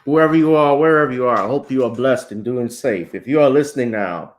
Whoever you are, wherever you are, I hope you are blessed and doing safe. If you are listening now,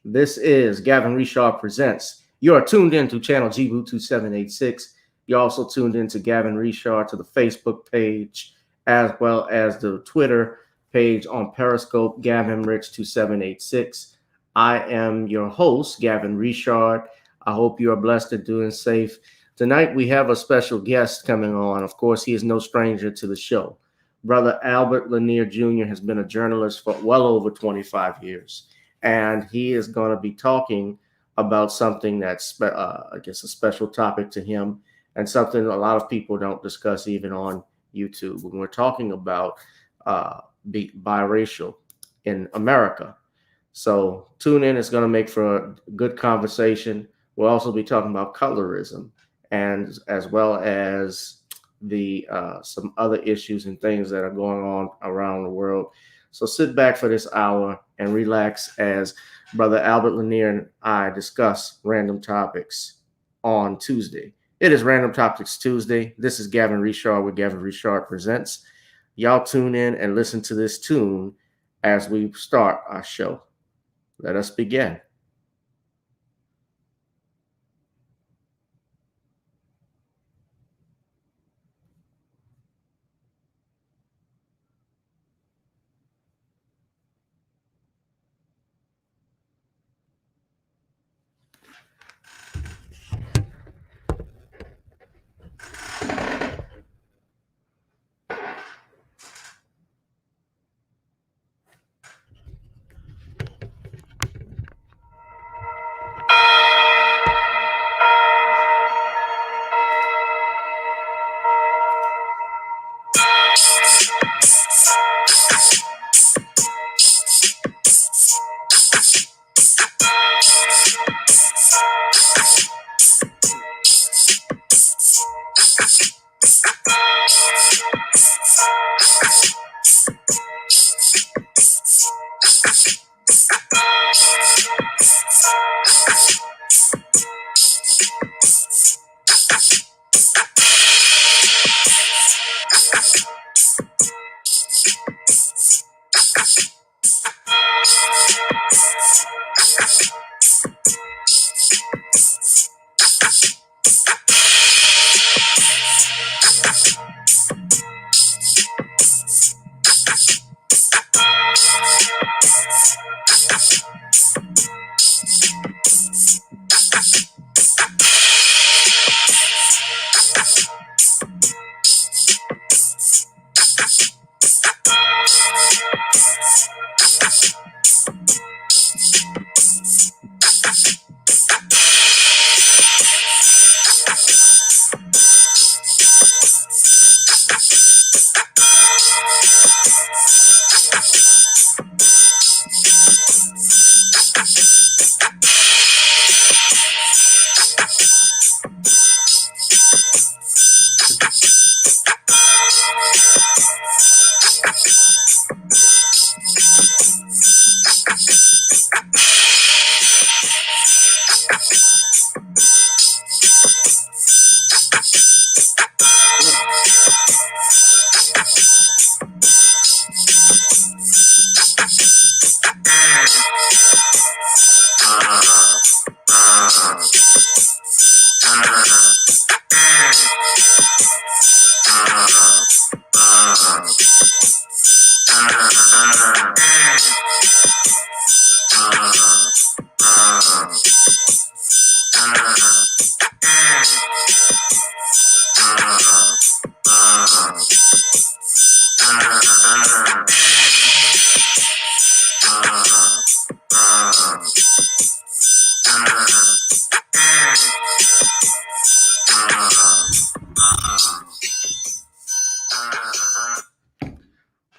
this is Gavin Richard Presents. You are tuned in to channel GBoo2786. You're also tuned in to Gavin Richard to the Facebook page, as well as the Twitter page on Periscope, Gavin Rich 2786. I am your host, Gavin Richard. I hope you are blessed and doing safe. Tonight, we have a special guest coming on. Of course, he is no stranger to the show. Brother Albert Lanier Jr. has been a journalist for well over 25 years, and he is going to be talking about something that's, I guess, a special topic to him and something a lot of people don't discuss even on YouTube. When we're talking about biracial in America. So tune in. It's going to make for a good conversation. We'll also be talking about colorism and as well as the some other issues and things that are going on around the world. So sit back for this hour and relax as Brother Albert Lanier and I discuss random topics on Tuesday. It is Random Topics Tuesday. This is Gavin Richard with Gavin Richard Presents. Y'all tune in and listen to this tune as we start our show. Let us begin.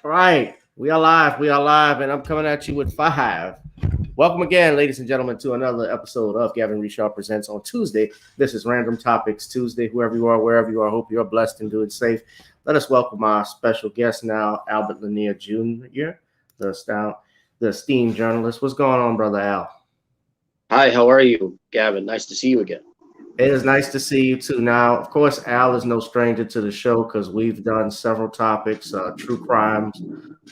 All right, we are live, and I'm coming at you with 5, Welcome again, ladies and gentlemen, to another episode of Gavin Reshaw Presents on Tuesday. This is Random Topics Tuesday. Whoever you are, wherever you are, hope you're blessed and doing safe. Let us welcome our special guest now, Albert Lanier Jr., the esteemed journalist. What's going on, brother Al? Hi, how are you, Gavin? Nice to see you again. It is nice to see you too. Now, of course, Al is no stranger to the show because we've done several topics, true crimes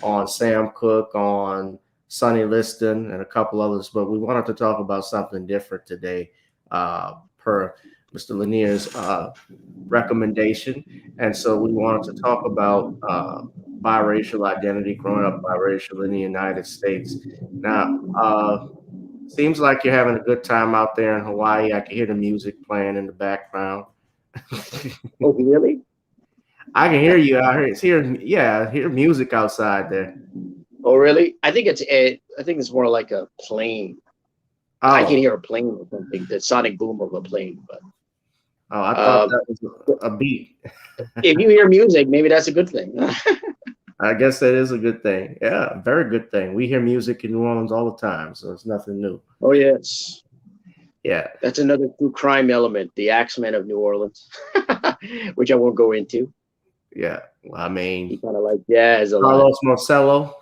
on Sam Cooke, on Sonny Liston, and a couple others. But we wanted to talk about something different today, per Mr. Lanier's recommendation. And so we wanted to talk about biracial identity, growing up biracial in the United States. Now, seems like you're having a good time out there in Hawaii. I can hear the music playing in the background. Oh, really? I can hear you out here. I hear music outside there. Oh, really? I think it's more like a plane. Oh. I can hear a plane or something, the sonic boom of a plane. But I thought that was a beat. If you hear music, maybe that's a good thing. I guess that is a good thing. Yeah, very good thing. We hear music in New Orleans all the time, so it's nothing new. Oh, yes. Yeah. That's another true crime element, the Axemen of New Orleans, which I won't go into. Yeah. Well, I mean, he kind of like jazz a lot. Carlos Marcello.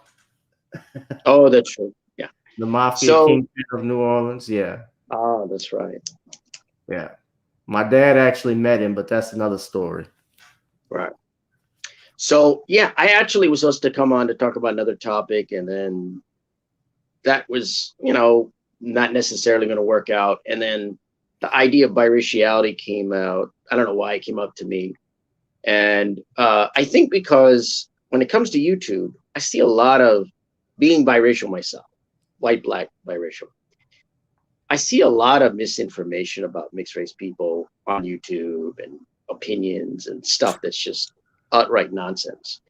Oh, that's true. Yeah. The Mafia Kingpin of New Orleans. Yeah. Oh, that's right. Yeah. My dad actually met him, but that's another story. Right. So, yeah, I actually was supposed to come on to talk about another topic, and then that was, not necessarily going to work out. And then the idea of biraciality came out. I don't know why it came up to me. And I think because when it comes to YouTube, I see a lot of being biracial myself, white, black, biracial. I see a lot of misinformation about mixed race people on YouTube and opinions and stuff that's just outright nonsense.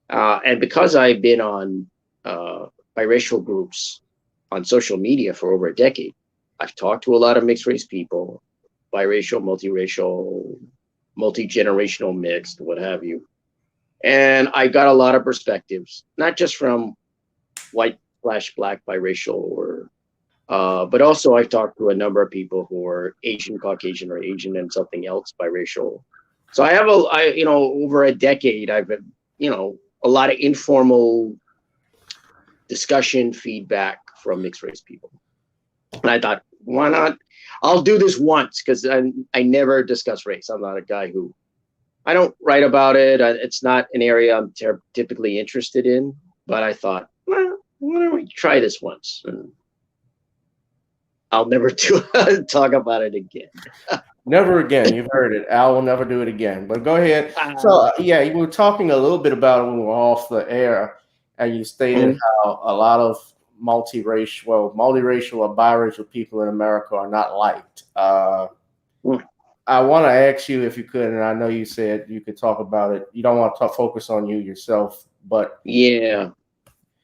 And because I've been on biracial groups on social media for over a decade, I've talked to a lot of mixed race people, biracial, multiracial, multi-generational, mixed, what have you. And I got a lot of perspectives, not just from white / black biracial, or but also I've talked to a number of people who are Asian, Caucasian, or Asian and something else biracial. So I have over a decade, I've been, a lot of informal discussion, feedback from mixed race people. And I thought, why not? I'll do this once, because I never discuss race. I'm not a guy I don't write about it. It's not an area I'm typically interested in. But I thought, well, why don't we try this once? And I'll never talk about it again. Never again. You've heard it. Al will never do it again. But go ahead. So, you were talking a little bit about it when we were off the air, and you stated how a lot of multiracial or biracial people in America are not liked. I want to ask you, if you could, and I know you said you could talk about it. You don't want to focus on you yourself, but yeah,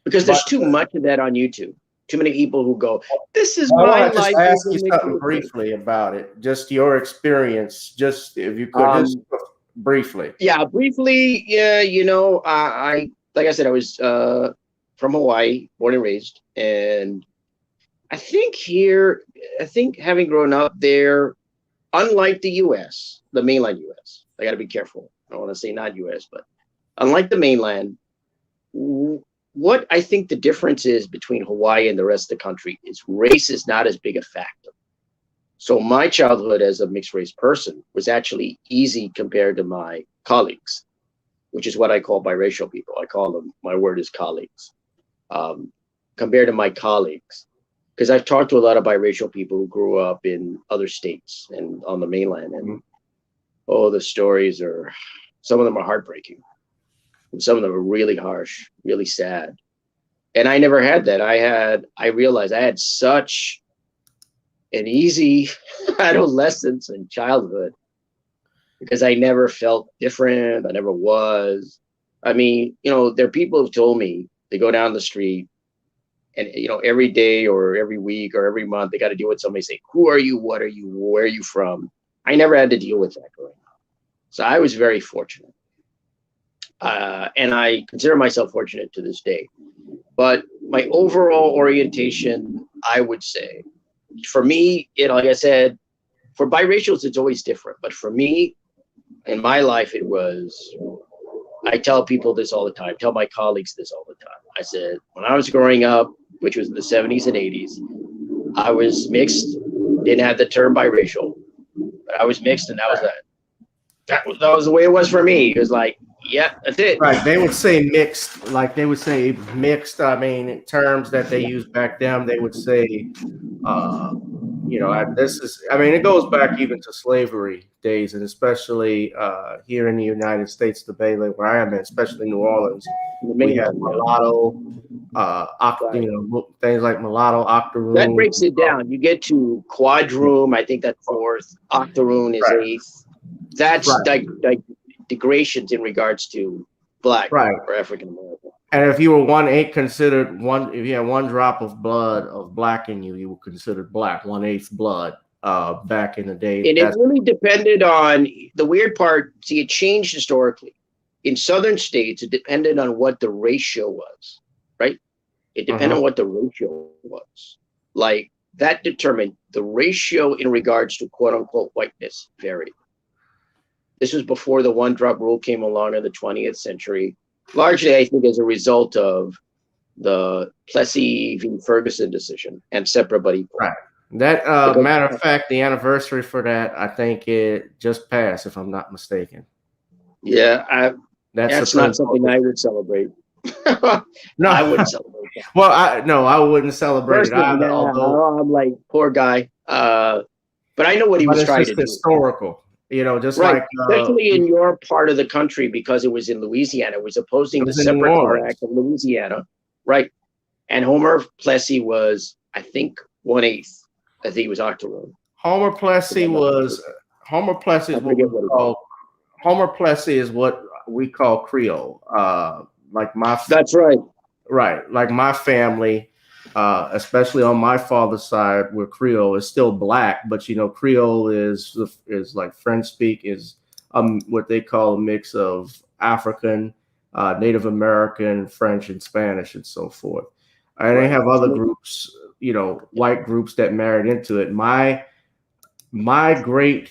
because there's too much of that on YouTube. Too many people who go, "This is my life." Just ask you something briefly about it. Just your experience. Just if you could, just briefly. Yeah, briefly. Yeah, I like I said, I was from Hawaii, born and raised, and I think having grown up there, unlike the U.S., the mainland U.S., I got to be careful. I don't want to say not U.S., but unlike the mainland, what I think the difference is between Hawaii and the rest of the country is race is not as big a factor. So my childhood as a mixed race person was actually easy compared to my colleagues, which is what I call biracial people. I call them, my word is colleagues, compared to my colleagues. Because I've talked to a lot of biracial people who grew up in other states and on the mainland. And the stories some of them are heartbreaking. And some of them are really harsh, really sad. And I never had that. I realized I had such an easy adolescence and childhood because I never felt different. I never was. I mean, there are people who've told me they go down the street and, every day or every week or every month, they got to deal with somebody say, who are you? What are you? Where are you from? I never had to deal with that growing up. So I was very fortunate. And I consider myself fortunate to this day. But my overall orientation I would say, for me, like I said, for biracials, it's always different. But for me, in my life, it was, I tell people this all the time, tell my colleagues this all the time. I said, when I was growing up, which was in the 70s and 80s, I was mixed, didn't have the term biracial, but I was mixed, and that was that. That was the way it was for me. It was like, yeah, that's it. Right. They would say mixed, like they would say mixed. I mean, in terms that they used back then, they would say, this is, I mean, it goes back even to slavery days, and especially here in the United States, the Bay Area where I am in, especially New Orleans, we have mulatto, things like mulatto, octoroon. That breaks it down. You get to quadroon, I think that's fourth, octoroon is eighth. That's degradations in regards to black or African American. And if you were 1/8 considered one, if you had one drop of blood of black in you, you were considered black, 1/8 blood back in the day. And it really depended on the weird part. See, it changed historically. In southern states, it depended on what the ratio was, right? It depended on what the ratio was. Like that determined the ratio in regards to quote unquote whiteness varied. This was before the one drop rule came along in the 20th century, largely, I think, as a result of the Plessy v. Ferguson decision and separate but equal. Right. That matter of fact, the anniversary for that, I think it just passed, if I'm not mistaken. Yeah, that's not something I would celebrate. No, I wouldn't celebrate that. Well, I wouldn't celebrate it either. Although I'm like, poor guy. But I know what he was trying to do. Historical. Just right. like especially in your part of the country, because it was in Louisiana, it was opposing the Separate Car Act of Louisiana, right? And Homer Plessy was, I think, 1/8. I think he was octoroon. Homer Plessy is what we call. Homer Plessy is what we call Creole. That's right. Right, like my family. Especially on my father's side, where Creole is still black, but Creole is like French speak is what they call a mix of African, Native American, French, and Spanish, and so forth. And they have other groups, white groups that married into it. My great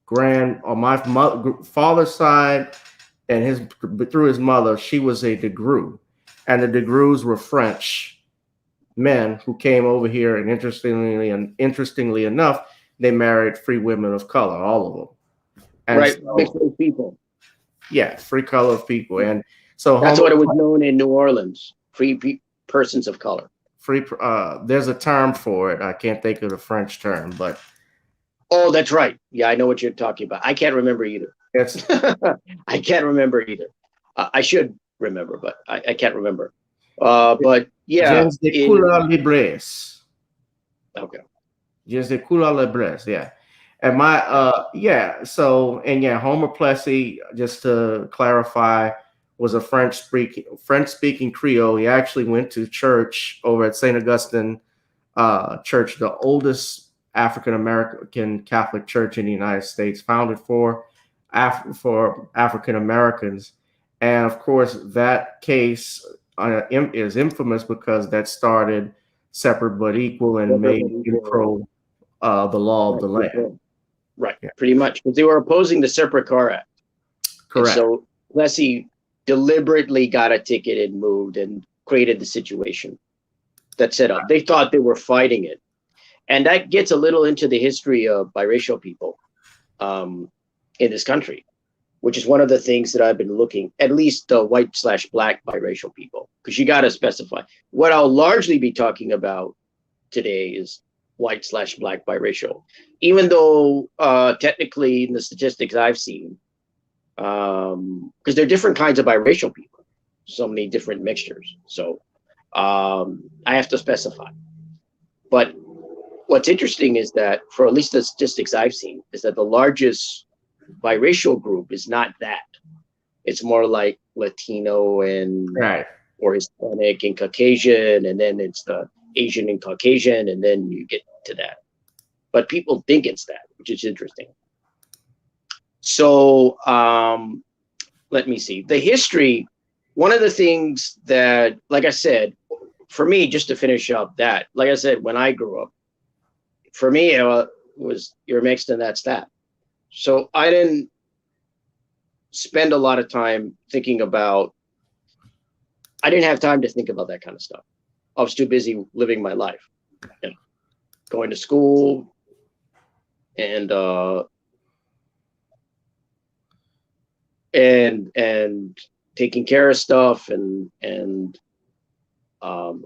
on my father's side, and through his mother, she was a DeGroux. And the DeGrouxs were French men who came over here, and interestingly enough, they married free women of color, all of them. And right, free people. Yeah, free color of people, and so that's what it was known in New Orleans: persons of color. Free. There's a term for it. I can't think of the French term, but oh, that's right. Yeah, I know what you're talking about. I can't remember either. Yes, I can't remember either. I should remember, but I can't remember. But yeah, gens de couleur libres. Okay. Gens de couleur libres, yeah. And Homer Plessy, just to clarify, was a French-speaking Creole. He actually went to church over at St. Augustine Church, the oldest African American Catholic church in the United States, founded for African Americans. And of course, that case is infamous because that started separate but equal and made Jim Crow the law of the land. Right, pretty much, because they were opposing the Separate Car Act. Correct. And so Plessy deliberately got a ticket and moved and created the situation that set up. They thought they were fighting it. And that gets a little into the history of biracial people in this country, which is one of the things that I've been looking, at least the white/black biracial people, because you got to specify. What I'll largely be talking about today is white/black biracial, even though technically in the statistics I've seen, because there are different kinds of biracial people, so many different mixtures. So I have to specify. But what's interesting is that for at least the statistics I've seen is that the largest biracial group is not that. It's more like Latino and or Hispanic and Caucasian, and then it's the Asian and Caucasian, and then you get to that. But people think it's that, which is interesting. So let me see. The history, one of the things that, like I said, for me, just to finish up that, like I said, when I grew up, for me, it was you're mixed and that's that. So I didn't spend a lot of time thinking about, I didn't have time to think about that kind of stuff. I was too busy living my life, you know, going to school and taking care of stuff and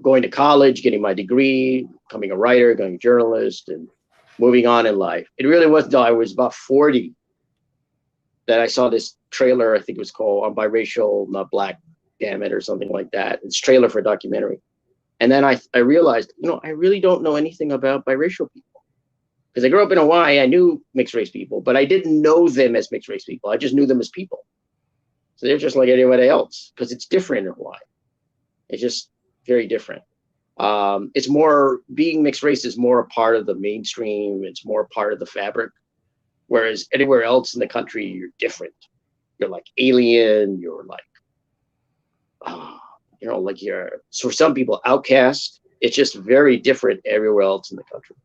going to college, getting my degree, becoming a writer, going a journalist, and moving on in life. It really wasn't until I was about 40 that I saw this trailer. I think it was called "I'm Biracial, Not Black, Damn It," or something like that. It's a trailer for a documentary. And then I realized, I really don't know anything about biracial people. Because I grew up in Hawaii, I knew mixed race people, but I didn't know them as mixed race people. I just knew them as people. So they're just like anybody else, because it's different in Hawaii. It's just very different. It's more, being mixed race is more a part of the mainstream. It's more part of the fabric. Whereas anywhere else in the country, you're different. You're like alien. You're like, like you're, so for some people, outcast. It's just very different everywhere else in the country.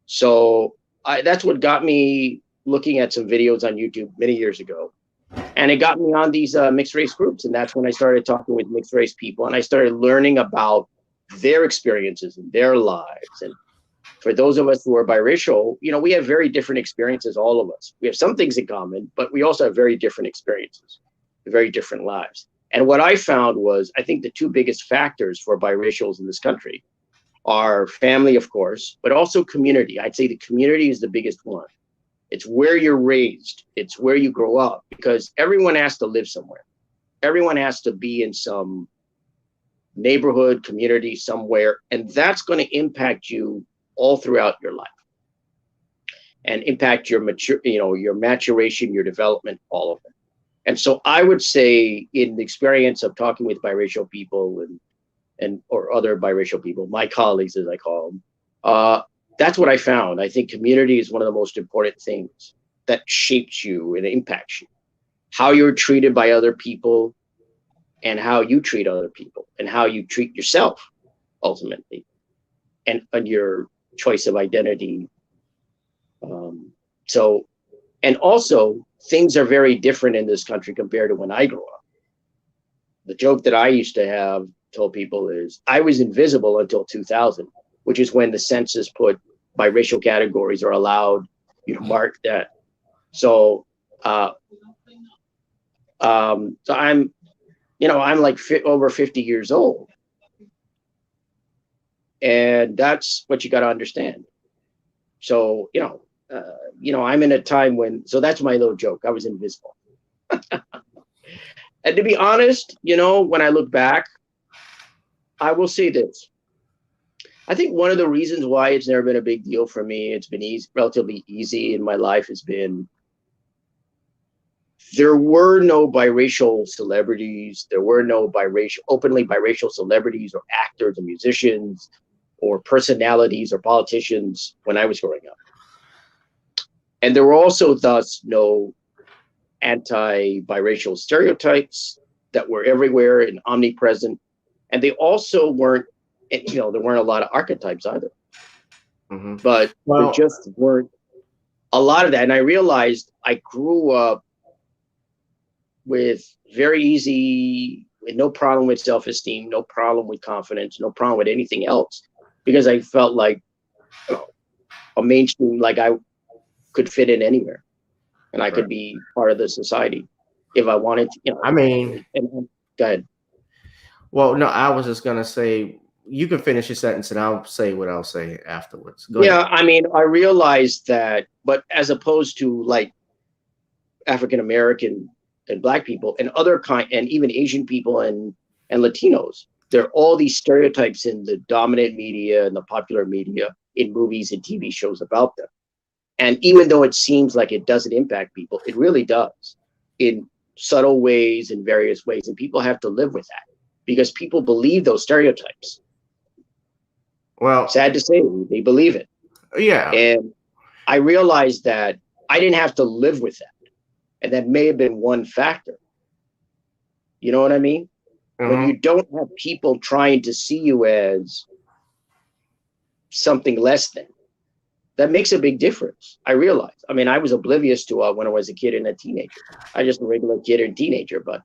So that's what got me looking at some videos on YouTube many years ago. And it got me on these mixed race groups. And that's when I started talking with mixed race people. And I started learning about their experiences and their lives. And for those of us who are biracial, we have very different experiences, all of us. We have some things in common, but we also have very different experiences, very different lives. And what I found was, I think the two biggest factors for biracials in this country are family, of course, but also community. I'd say the community is the biggest one. It's where you're raised. It's where you grow up, because everyone has to live somewhere. Everyone has to be in some neighborhood, community, somewhere. And that's going to impact you all throughout your life and impact your your maturation, your development, all of it. And so I would say, in the experience of talking with biracial people or other biracial people, my colleagues, as I call them, that's what I found. I think community is one of the most important things that shapes you and impacts you. How you're treated by other people and how you treat other people and how you treat yourself, ultimately, and your choice of identity. And also, things are very different in this country compared to when I grew up. The joke that I used to told people is, I was invisible until 2000, which is when the census put biracial categories are allowed you to mark that. So, so I'm like over 50 years old, and that's what you got to understand. So, I'm in a time when, so that's my little joke. I was invisible. And to be honest, when I look back, I will say this. I think one of the reasons why it's never been a big deal for me, it's been relatively easy in my life, has been there were no biracial celebrities. There were no openly biracial celebrities or actors or musicians or personalities or politicians when I was growing up. And there were also thus no anti-biracial stereotypes that were everywhere and omnipresent. And they also weren't, there weren't a lot of archetypes either. Mm-hmm. But there just weren't a lot of that. And I realized I grew up with no problem with self-esteem, no problem with confidence, no problem with anything else, because I felt like a mainstream, like I could fit in anywhere, and I could be part of the society if I wanted to. Go ahead. Well, no, I was just gonna say, you can finish your sentence, and I'll say what I'll say afterwards. Go ahead. I realized that, but as opposed to like African American and Black people and and even Asian people and Latinos, there are all these stereotypes in the dominant media and the popular media, in movies and TV shows about them. And even though it seems like it doesn't impact people, it really does, in subtle ways, in various ways. And people have to live with that because people believe those stereotypes. Well, sad to say, they believe it. Yeah. And I realized that I didn't have to live with that. And that may have been one factor. You know what I mean? when you don't have people trying to see you as something less than, that makes a big difference. I realized. I mean, I was oblivious to when I was a kid and a teenager. I just a regular kid and teenager, but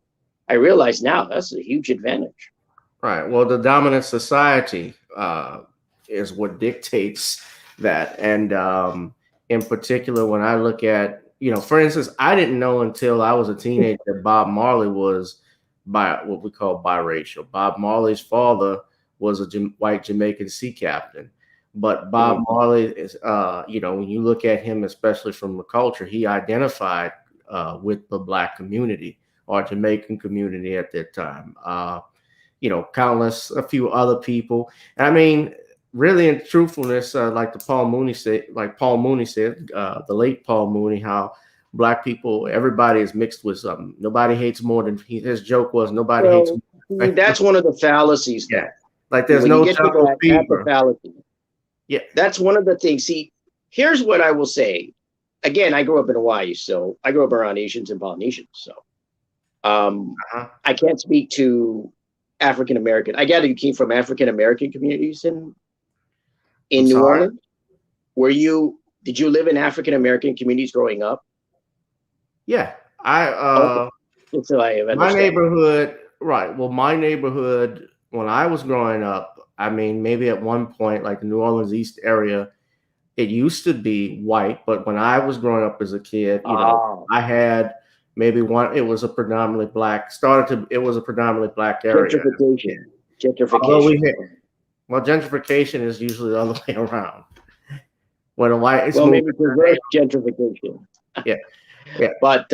I realize now that's a huge advantage. Right. Well, the dominant society is what dictates that. And in particular, when I look at, for instance, I didn't know until I was a teenager that Bob Marley was what we call biracial. Bob Marley's father was a white Jamaican sea captain. But Bob Marley is, when you look at him, especially from the culture, he identified with the Black community or Jamaican community at that time. A few other people. And I mean, really, in truthfulness, like Paul Mooney said, the late Paul Mooney, how Black people, everybody is mixed with something. Nobody hates more than his joke was. Nobody hates. That's one of the fallacies. Yeah, like there's no jungle fever. Fallacy. Yeah, that's one of the things. See, here's what I will say. Again, I grew up in Hawaii, so I grew up around Asians and Polynesians. So I can't speak to African American. I gather you came from African American communities in New Orleans. Did you live in African American communities growing up? Yeah, my neighborhood, right? Well, my neighborhood when I was growing up, I mean, maybe at one point, like the New Orleans East area, it used to be white, but when I was growing up as a kid, I had maybe one. It was a predominantly black. It was a predominantly black area. Gentrification. Well, gentrification is usually the other way around. When a white, maybe reverse gentrification. Yeah. But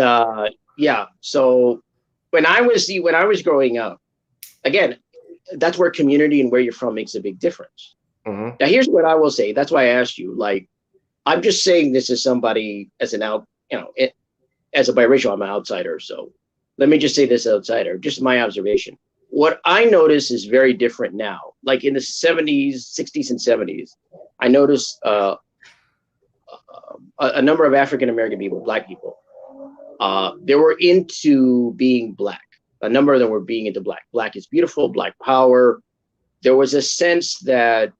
So when I was growing up, again, that's where community and where you're from makes a big difference. Now, here's what I will say. That's why I asked you. Like, I'm just saying this as somebody as a biracial. I'm an outsider. So let me just say this outsider. Just my observation. What I notice is very different now. Like in the 70s, 60s, and 70s, I noticed a number of African American people, Black people, they were into being Black. A number of them were being into Black. Black is beautiful, Black power. There was a sense that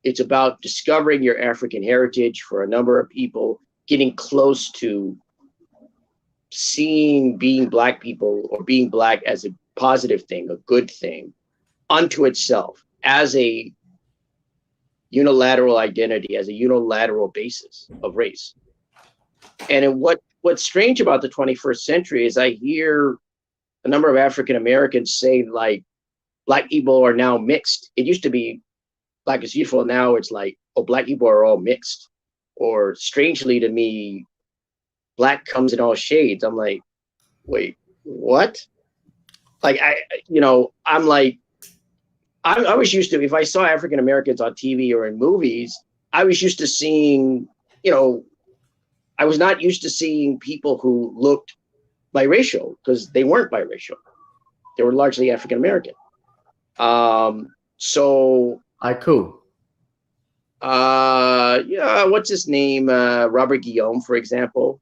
it's about discovering your African heritage for a number of people, getting close to seeing being Black people or being Black as a positive thing, a good thing unto itself, as a unilateral identity, as a unilateral basis of race. And what's strange about the 21st century is I hear a number of African Americans say like Black people are now mixed. It used to be Black is beautiful. Now it's like, oh, Black people are all mixed. Or strangely to me, Black comes in all shades. I'm like, wait, what? Like, I'm like, I was used to, if I saw African Americans on TV or in movies, I was used to seeing, I was not used to seeing people who looked biracial because they weren't biracial. They were largely African American. So Haiku. What's his name? Robert Guillaume, for example.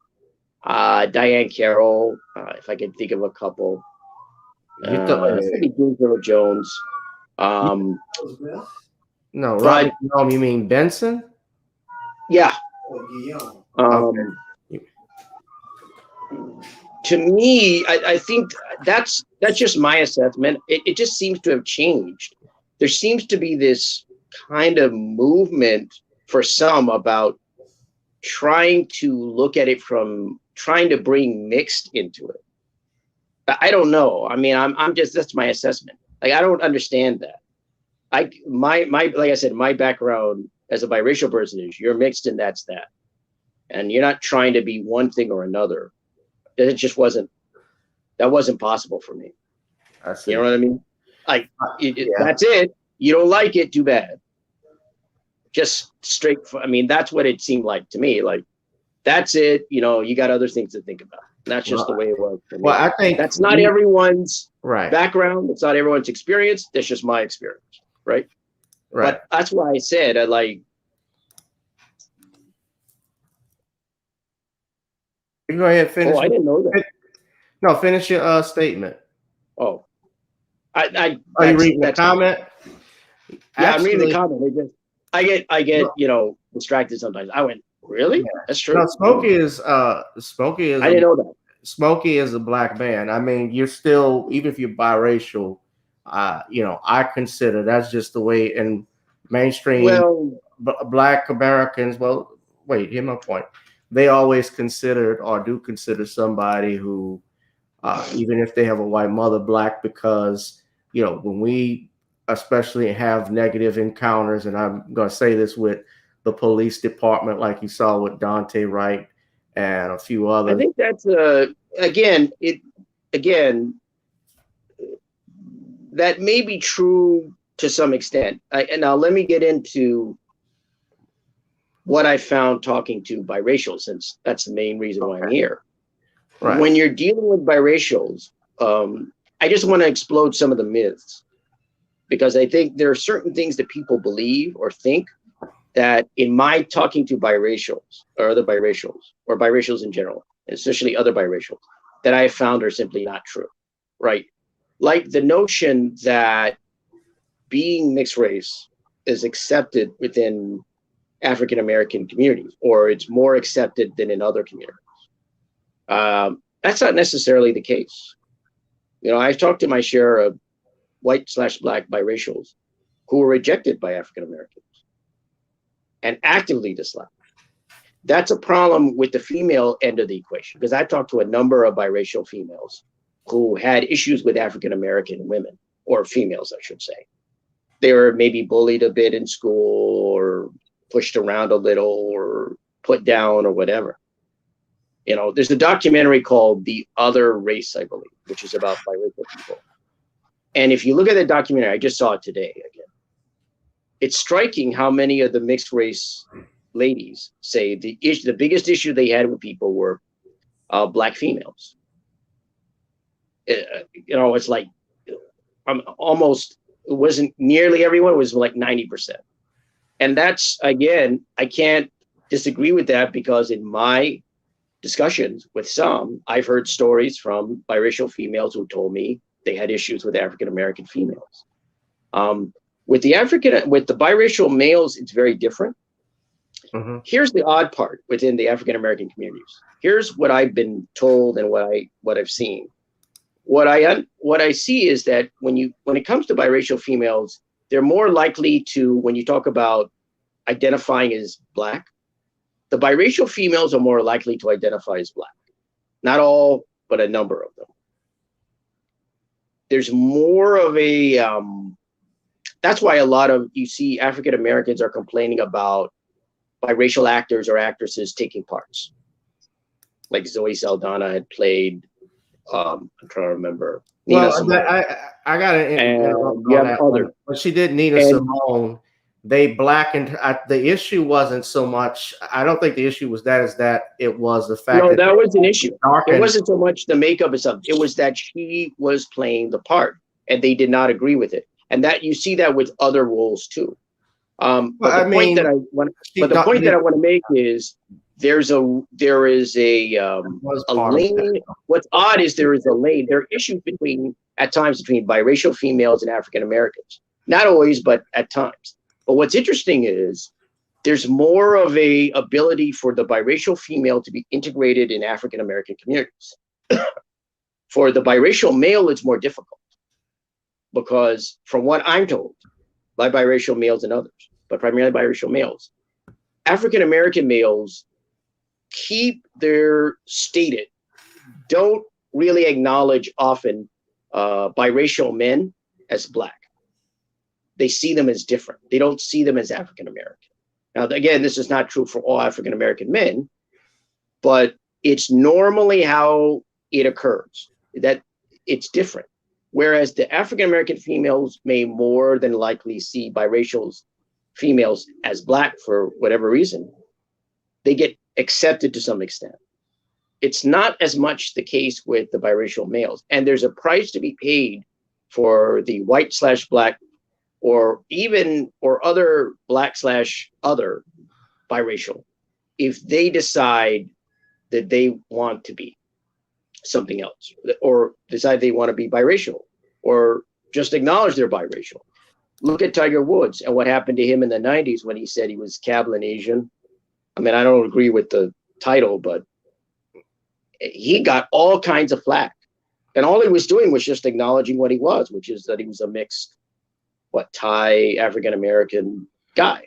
Diane Carroll, if I can think of a couple. Jones. No, Robert Guillaume, you mean Benson? Yeah. To me, I think that's just my assessment. It just seems to have changed. There seems to be this kind of movement for some about trying to look at it from trying to bring mixed into it. I don't know. I mean, I'm just, that's my assessment. Like, I don't understand that. Like I said, my background as a biracial person is you're mixed and that's that. And you're not trying to be one thing or another. It just wasn't possible for me. I see. You know what I mean? Like, that's it. You don't like it, too bad. Just straight. I mean, that's what it seemed like to me. Like, that's it. You got other things to think about. That's just the way it was for me. Well, I think that's not everyone's right background. It's not everyone's experience. That's just my experience. Right. But that's why I said, Go ahead, finish. Oh, I didn't know that. No, finish your statement. Oh, Are you reading the comment? Yeah, Actually, I'm reading the comment. I get distracted sometimes. I went, really? Yeah. That's true. No, Smokey is I didn't know that. Smokey is a black man. I mean, you're still, even if you're biracial, I consider that's just the way in mainstream Well, black Americans. Well, wait, hear my point. They always considered or do consider somebody who, even if they have a white mother, black, because when we especially have negative encounters, and I'm going to say this with the police department, like you saw with Dante Wright and a few I others. think that's again that may be true to some extent. And now let me get into what I found talking to biracials, since that's the main reason why I'm here. Right. When you're dealing with biracials, I just want to explode some of the myths, because I think there are certain things that people believe or think that in my talking to biracials or other biracials or biracials in general, especially other biracials, that I have found are simply not true, right? Like the notion that being mixed race is accepted within African American communities, or it's more accepted than in other communities. That's not necessarily the case. I've talked to my share of white/black biracials who were rejected by African Americans and actively disliked. That's a problem with the female end of the equation, because I've talked to a number of biracial females who had issues with African American women, or females, I should say. They were maybe bullied a bit in school, or pushed around a little, or put down, or whatever. There's a documentary called The Other Race, I believe, which is about biracial people. And if you look at that documentary, I just saw it today again. It's striking how many of the mixed race ladies say the biggest issue they had with people were black females. It's like almost, it wasn't nearly everyone, it was like 90%. And that's, again, I can't disagree with that, because in my discussions with some, I've heard stories from biracial females who told me they had issues with African American females. With the biracial males, it's very different. Mm-hmm. Here's the odd part within the African American communities. Here's what I've been told and what I've seen. What I see is that when it comes to biracial females, they're more likely to, when you talk about identifying as black, the biracial females are more likely to identify as black. Not all, but a number of them. There's more of a, that's why you see African Americans are complaining about biracial actors or actresses taking parts. Like Zoe Saldana had played, I'm trying to remember. Nina Simone. I got to interrupt on that one, but she did Nina Simone. They blackened. The issue wasn't so much. I don't think the issue was that it was the fact that was an issue. It wasn't so much the makeup and stuff. It was that she was playing the part, and they did not agree with it. And that you see that with other roles too. But the point that I want to make is there is a lane. What's odd is there is a lane. There are issues at times between biracial females and African Americans. Not always, but at times. But what's interesting is there's more of a ability for the biracial female to be integrated in African American communities. For the biracial male, it's more difficult, because from what I'm told by biracial males and others, but primarily biracial males, African American males don't really acknowledge often biracial men as black. They see them as different. They don't see them as African American. Now, again, this is not true for all African American men, but it's normally how it occurs, that it's different. Whereas the African American females may more than likely see biracial females as black for whatever reason, they get accepted to some extent. It's not as much the case with the biracial males. And there's a price to be paid for the white/black or other black/other biracial if they decide that they want to be something else, or decide they want to be biracial, or just acknowledge they're biracial. Look at Tiger Woods and what happened to him in the 90s when he said he was Kablan Asian. I mean, I don't agree with the title, but he got all kinds of flack. And all he was doing was just acknowledging what he was, which is that he was a mixed, Thai, African-American guy.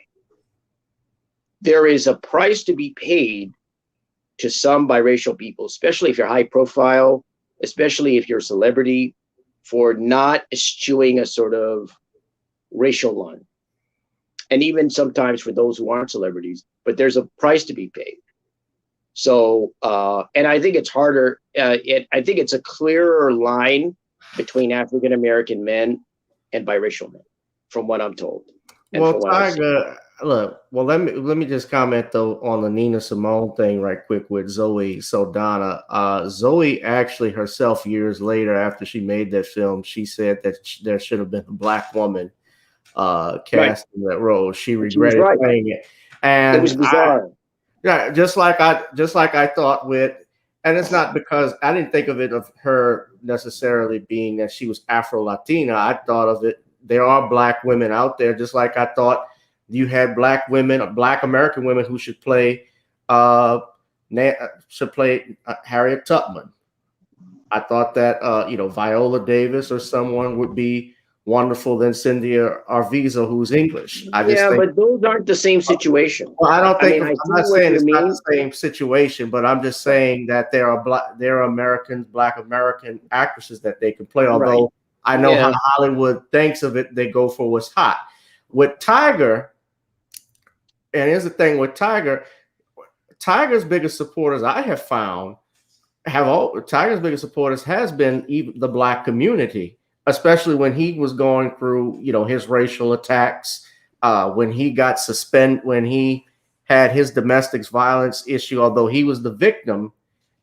There is a price to be paid to some biracial people, especially if you're high profile, especially if you're a celebrity, for not eschewing a sort of racial line. And even sometimes for those who aren't celebrities, but there's a price to be paid. So, and I think it's harder. I think it's a clearer line between African-American men and biracial men, from what I'm told. Well, Tiger, look, well, let me just comment though on the Nina Simone thing right quick with Zoe Saldana. Zoe actually herself years later, after she made that film, she said that there should have been a black woman cast in that role. She regretted playing it, and it was bizarre. Just like I thought with, and it's not because I didn't think of it of her necessarily being that she was Afro-Latina. I thought of it, there are black women out there, just like I thought you had black women, black American women who should play Harriet Tubman. I thought that Viola Davis or someone would be wonderful than Cynthia Arvizo, who's English. But those aren't the same situation. Well, I don't think I'm not saying it's not the same situation, but I'm just saying that there are black American actresses that they can play. Although I know how Hollywood thinks of it, they go for what's hot. With Tiger, and here's the thing with Tiger's biggest supporters I have found Tiger's biggest supporters has been even the black community, especially when he was going through, his racial attacks, when he got suspended, when he had his domestic violence issue, although he was the victim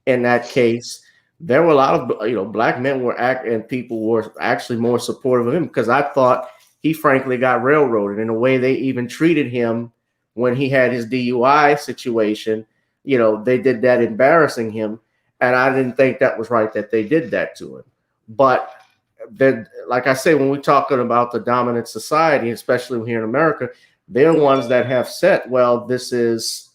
in that case, there were a lot of, black men and people were actually more supportive of him because I thought he frankly got railroaded in a way. They even treated him when he had his DUI situation. They did that embarrassing him. And I didn't think that was right that they did that to him. But then, like I say, when we're talking about the dominant society, especially here in America, they're ones that have said, well, this is,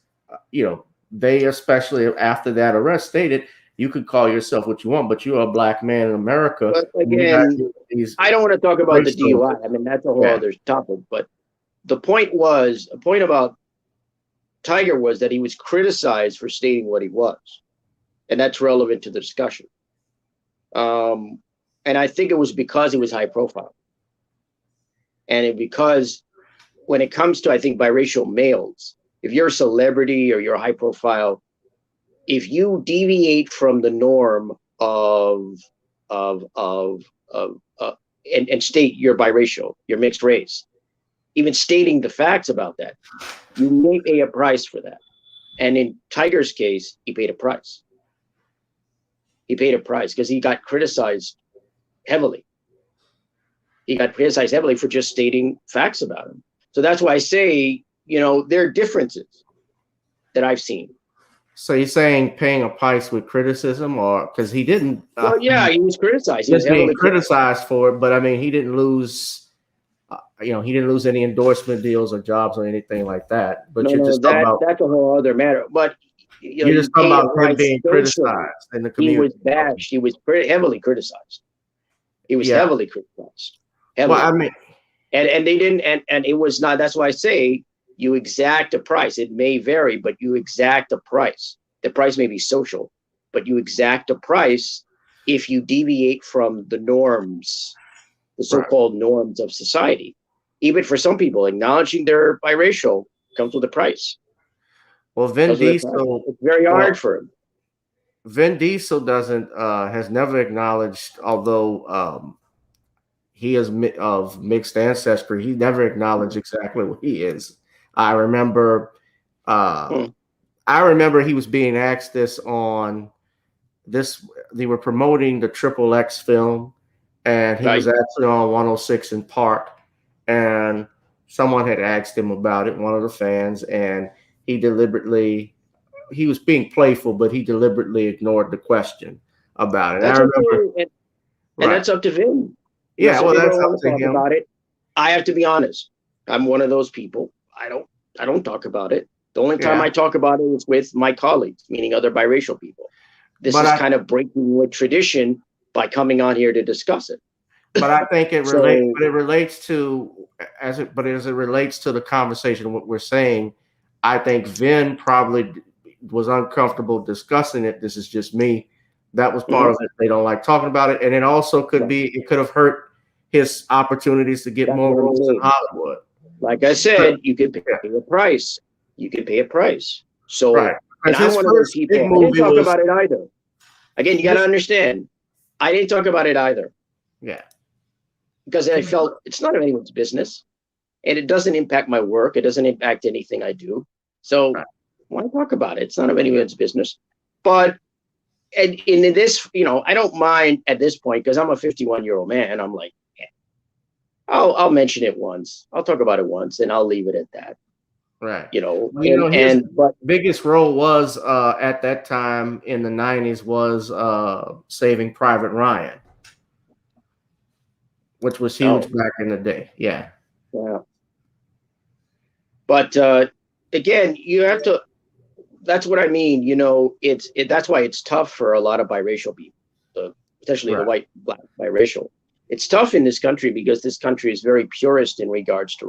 they especially after that arrest stated, you could call yourself what you want, but you're a black man in America. But again, I don't want to talk about the DUI. I mean, that's a whole other topic. But the point about Tiger was that he was criticized for stating what he was. And that's relevant to the discussion. And I think it was because he was high profile. And because when it comes to, I think, biracial males, if you're a celebrity or you're high profile, if you deviate from the norm and state you're biracial, you're mixed race, even stating the facts about that, you may pay a price for that. And in Tiger's case, he paid a price. He paid a price because he got criticized heavily. He got criticized heavily for just stating facts about him. So that's why I say, there are differences that I've seen. So you're saying paying a price with criticism, or because he didn't? Well, he was criticized. He was being criticized for it, but I mean, he didn't lose. He didn't lose any endorsement deals or jobs or anything like that. But that's a whole other matter. But you're just talking about him being criticized in the community. He was bashed. He was heavily criticized. He was heavily criticized. Heavily. Well, I mean, and they didn't, and it was not. That's why I say you exact a price. It may vary, but you exact a price. The price may be social, but you exact a price if you deviate from the norms, the so-called norms of society. Even for some people, acknowledging they're biracial comes with a price. Well, Vin Diesel, it's very hard for him. Vin Diesel has never acknowledged, although he is of mixed ancestry, he never acknowledged exactly what he is. I remember he was being asked this on this. They were promoting the Triple X film, and he was actually on 106 in Park, and someone had asked him about it, one of the fans, and he was being playful, but he deliberately ignored the question about it. And that's up to Vin. Yeah, well, people that's don't up want to to talk him. about it. I have to be honest. I'm one of those people. I don't talk about it. The only time Yeah. I talk about it is with my colleagues, meaning other biracial people. This But is I kind of breaking with tradition by coming on here to discuss it. but I think it relates. So But it relates to as it relates to the conversation. What we're saying, I think Vin probably was uncomfortable discussing it. This is just me. That was part of it. They don't like talking about it, and it also could be it could have hurt his opportunities to get that's more what I'm roles in saying. Hollywood. Like I said, you can pay a price. You can pay a price. So, Right. and Because I'm his one of those first big people. I didn't movie talk was about it either. Again, you got to understand. I didn't talk about it either yeah. because I felt it's none of anyone's business, and it doesn't impact my work. It doesn't impact anything I do. So Right. why talk about it? It's none of anyone's business. But and in this, I don't mind at this point because I'm a 51-year-old man. I'm like, I'll mention it once. I'll talk about it once, and I'll leave it at that. Right. And but biggest role was at that time in the 90s was Saving Private Ryan, which was huge back in the day. Yeah. Yeah. But again, you have to. That's what I mean. That's why it's tough for a lot of biracial people, especially the white, black biracial. It's tough in this country because this country is very purist in regards to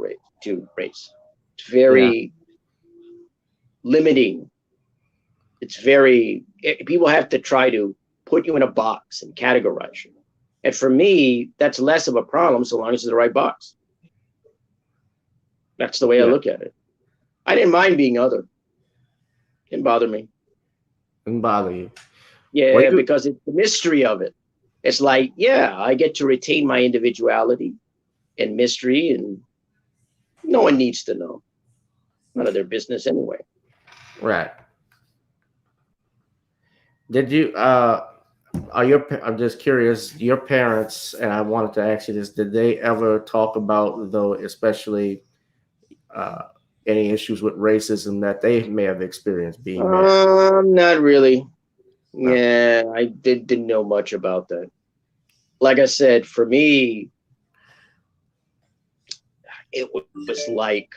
race. It's very limiting. It's people have to try to put you in a box and categorize you. And for me, that's less of a problem so long as it's the right box. That's the way I look at it. I didn't mind being other. Didn't bother me. Didn't bother you. Yeah, because it's the mystery of it. It's like, yeah, I get to retain my individuality and mystery, and no one needs to know. None of their business anyway. Right. Did you I'm just curious, your parents, and I wanted to ask you this, did they ever talk about, though, especially any issues with racism that they may have experienced being there? Not really. Yeah, I didn't know much about that. Like I said, for me, it was like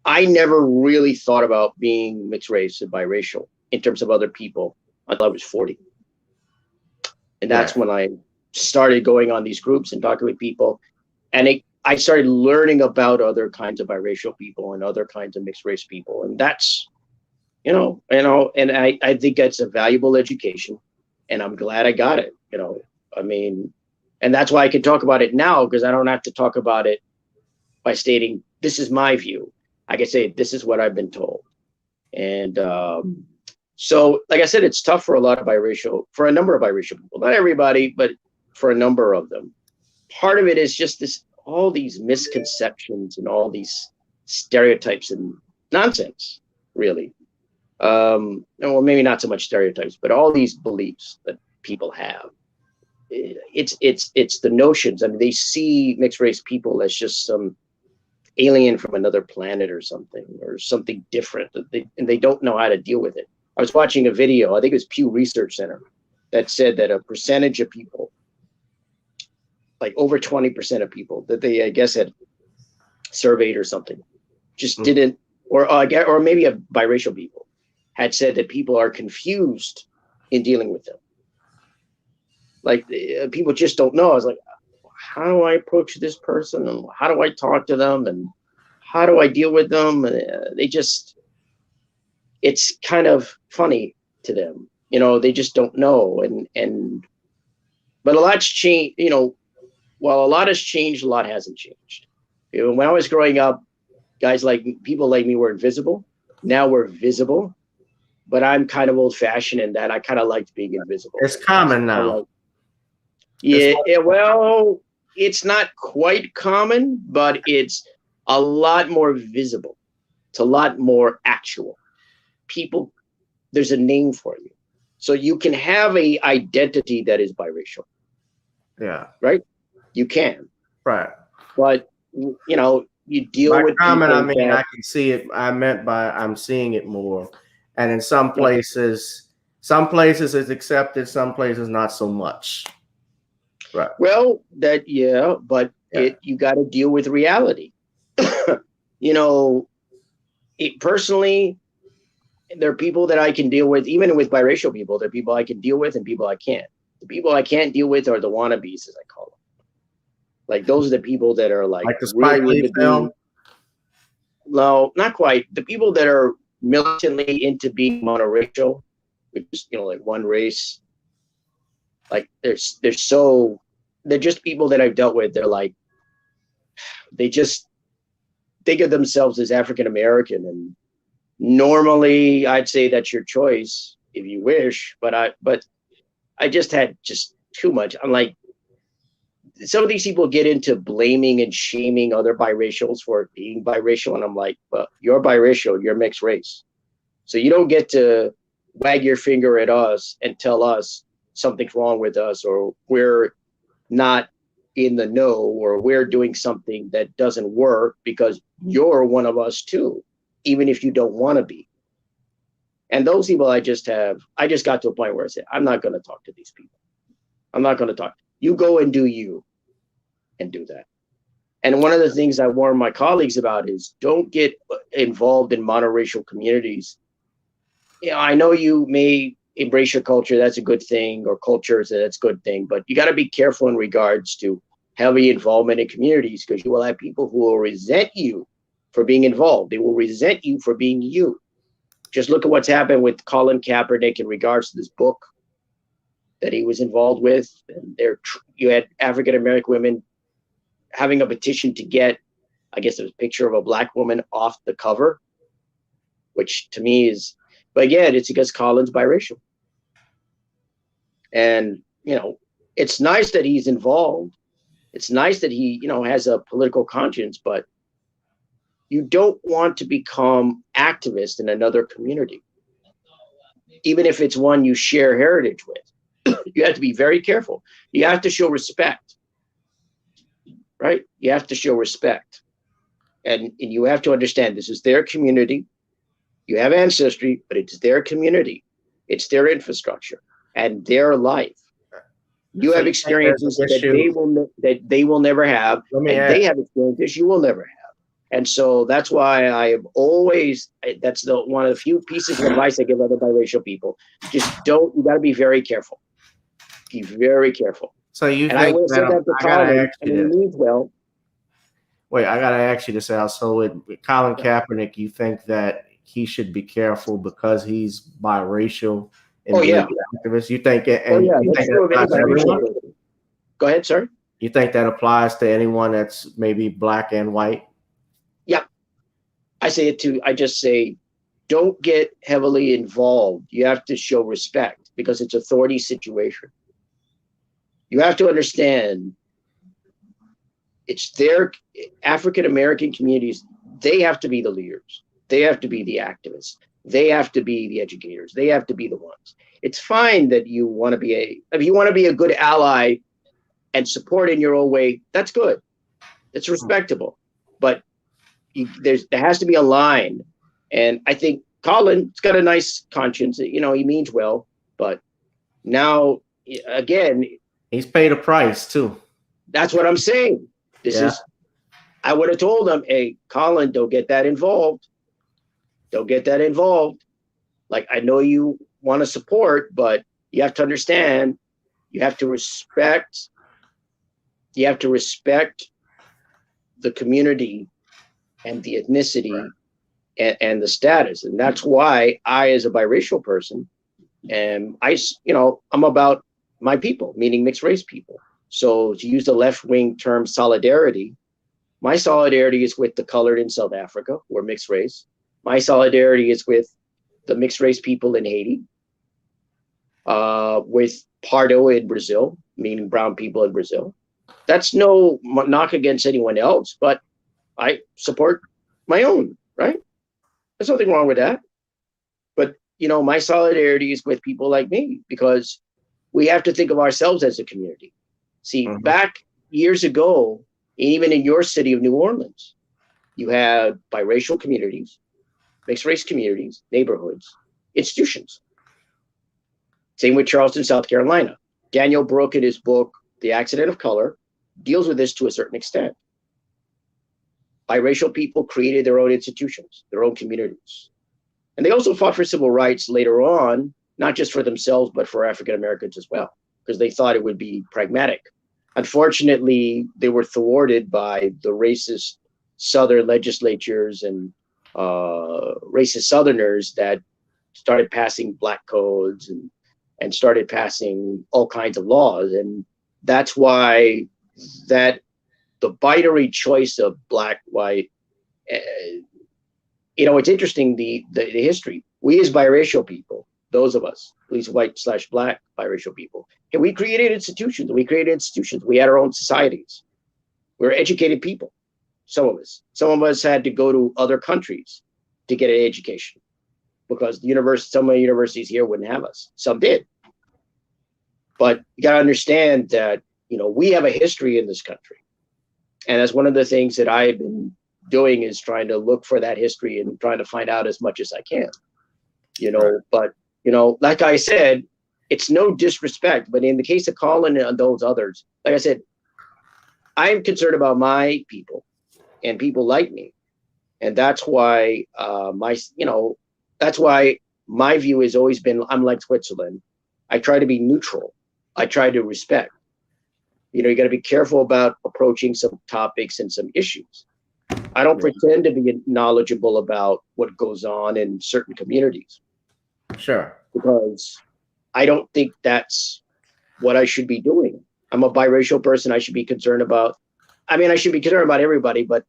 I never really thought about being mixed race and biracial in terms of other people until I was 40. And that's when I started going on these groups and talking with people. And I started learning about other kinds of biracial people and other kinds of mixed race people. And that's, and I think that's a valuable education. And I'm glad I got it. I mean, and that's why I can talk about it now, because I don't have to talk about it by stating, this is my view. I can say, this is what I've been told. And so, like I said, it's tough for a number of biracial people, not everybody, but for a number of them. Part of it is just all these misconceptions and all these stereotypes and nonsense, really. Or maybe not so much stereotypes, but all these beliefs that people have. It's the notions. I mean, they see mixed race people as just some alien from another planet or something different, and they don't know how to deal with it. I was watching a video, I think it was Pew Research Center, that said that a percentage of people, like over 20% of people that they, I guess, had surveyed or something, just didn't, or maybe a biracial people had said that people are confused in dealing with them. Like people just don't know. I was like, how do I approach this person, and how do I talk to them, and how do I deal with them? It's kind of funny to them, they just don't know. But a lot's changed, while a lot has changed, a lot hasn't changed. When I was growing up, people like me were invisible. Now we're visible, but I'm kind of old fashioned in that I kind of liked being invisible. It's common now. Well, it's not quite common, but it's a lot more visible. It's a lot more actual. People, there's a name for you. So you can have a identity that is biracial. Yeah. Right? You can. Right. But, you deal with common, people. I mean, I can see it. I meant by I'm seeing it more. And in some places it's accepted, some places not so much. Right. Well, but you got to deal with reality. You know, personally, there are people that I can deal with, even with biracial people. There are people I can deal with and people I can't. The people I can't deal with are the wannabes, as I call them. Like, those are the people that are like the Spike Lee film? No, not quite. The people that are militantly into being monoracial, which is, like one race. Like, they're just people that I've dealt with. They're like, they just think of themselves as African American, and normally I'd say that's your choice if you wish, but I just had just too much. I'm like, some of these people get into blaming and shaming other biracials for being biracial, and I'm like, well, you're biracial, you're mixed race, so you don't get to wag your finger at us and tell us something's wrong with us, or we're not in the know, or we're doing something that doesn't work, because you're one of us too, even if you don't want to be. And those people I just got to a point where I said, I'm not going to talk to these people. I'm not going to talk. You go and do you, and do that. And one of the things I warn my colleagues about is, don't get involved in monoracial communities. I know you may embrace your culture, that's a good thing, or cultures, that's a good thing, but you got to be careful in regards to heavy involvement in communities, because you will have people who will resent you for being involved. They will resent you for being you. Just look at what's happened with Colin Kaepernick in regards to this book that he was involved with. And you had African American women having a petition to get, I guess it was a picture of a black woman off the cover, which to me is, but again, it's because Colin's biracial. And, it's nice that he's involved. It's nice that he, has a political conscience, but you don't want to become activist in another community, even if it's one you share heritage with. You have to be very careful. You have to show respect, right? You have to show respect. And you have to understand, this is their community. You have ancestry, but it's their community. It's their infrastructure and their life. You have experiences that they will never have, and they have experiences you will never have. And so that's why I have always, that's one of the few pieces of advice I give other biracial people. You got to be very careful. Be very careful. So you and think I will say that to Colin, and he means well. Wait, I got to ask you this, Al. So with Colin Kaepernick, you think that he should be careful because he's biracial? And activist? You think it? And you think that applies to everyone? Go ahead, sir. You think that applies to anyone that's maybe black and white? Yeah, I say it too. I just say, don't get heavily involved. You have to show respect because it's authority situation. You have to understand, it's their African American communities. They have to be the leaders. They have to be the activists. They have to be the educators. They have to be the ones. It's fine that you want to be if you want to be a good ally and support in your own way, that's good. It's respectable. But there has to be a line. And I think Colin's got a nice conscience. He means well. But now, again, he's paid a price too. That's what I'm saying. I would have told him, hey, Colin, don't get that involved. Don't get that involved. Like, I know you want to support, but you have to understand, you have to respect the community and the ethnicity and the status. And that's why I, as a biracial person, I'm about my people, meaning mixed race people. So to use the left-wing term solidarity, my solidarity is with the colored in South Africa, who are mixed race. My solidarity is with the mixed race people in Haiti, with Pardo in Brazil, meaning brown people in Brazil. That's no knock against anyone else, but I support my own, right? There's nothing wrong with that. But, my solidarity is with people like me, because we have to think of ourselves as a community. See, back years ago, even in your city of New Orleans, you had biracial communities, mixed race communities, neighborhoods, institutions. Same with Charleston, South Carolina. Daniel Brooke, in his book, the accident of color, deals with this to a certain extent. Biracial people created their own institutions, their own communities. And they also fought for civil rights later on, not just for themselves, but for African Americans as well, because they thought it would be pragmatic. Unfortunately, they were thwarted by the racist Southern legislatures and racist Southerners that started passing black codes and started passing all kinds of laws. And that's why that the binary choice of black, white, it's interesting, the history. We as biracial people, those of us, at least white/black biracial people, and we created institutions. We had our own societies. We were educated people, some of us. Some of us had to go to other countries to get an education because some of the universities here wouldn't have us. Some did. But you got to understand that, we have a history in this country. And that's one of the things that I've been doing is trying to look for that history and trying to find out as much as I can, but, like I said, it's no disrespect, but in the case of Colin and those others, like I said, I'm concerned about my people and people like me. And that's why that's why my view has always been, I'm like Switzerland. I try to be neutral. I try to respect. You got to be careful about approaching some topics and some issues. I don't pretend to be knowledgeable about what goes on in certain communities. Sure. Because I don't think that's what I should be doing. I'm a biracial person. I should be concerned about, I should be concerned about everybody, but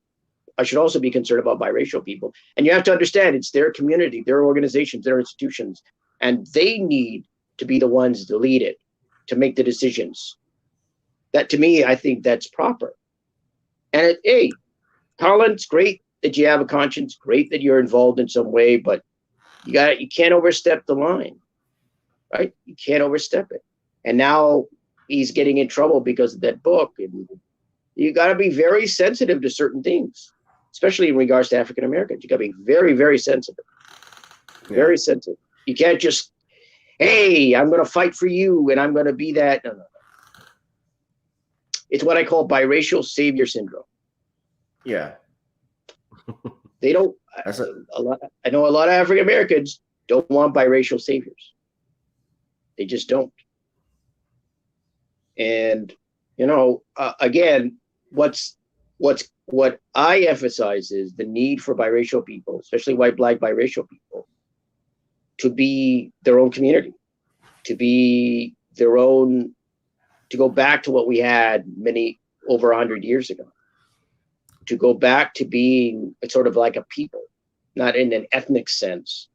I should also be concerned about biracial people. And you have to understand it's their community, their organizations, their institutions, and they need to be the ones to lead it, to make the decisions. That, to me, I think that's proper. And hey, Colin, it's great that you have a conscience, great that you're involved in some way, but you can't overstep the line, right? You can't overstep it. And now he's getting in trouble because of that book. And you got to be very sensitive to certain things, especially in regards to African Americans. You got to be very, very sensitive, very sensitive. You can't just, hey, I'm going to fight for you and I'm going to be that. No. It's what I call biracial savior syndrome. Yeah. They don't. I know a lot of African Americans don't want biracial saviors. They just don't. And again, what I emphasize is the need for biracial people, especially white, black, biracial people, to be their own community, to be their own, to go back to what we had over 100 years ago. To go back to being sort of like a people, not in an ethnic sense,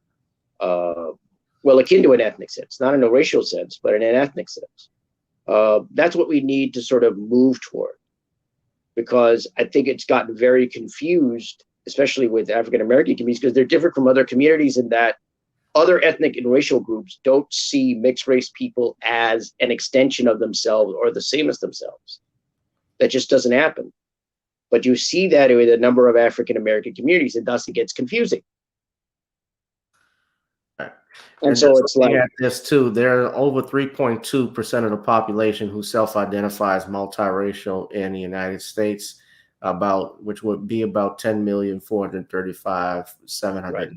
akin to an ethnic sense, not in a racial sense, but in an ethnic sense. That's what we need to sort of move toward, because I think it's gotten very confused, especially with African American communities, because they're different from other communities in that other ethnic and racial groups don't see mixed race people as an extension of themselves or the same as themselves. That just doesn't happen. But you see that with a number of African American communities, and thus it gets confusing. And so it's like at this too. There are over 3.2% of the population who self-identify as multiracial in the United States, which would be about 10,435,709. Right.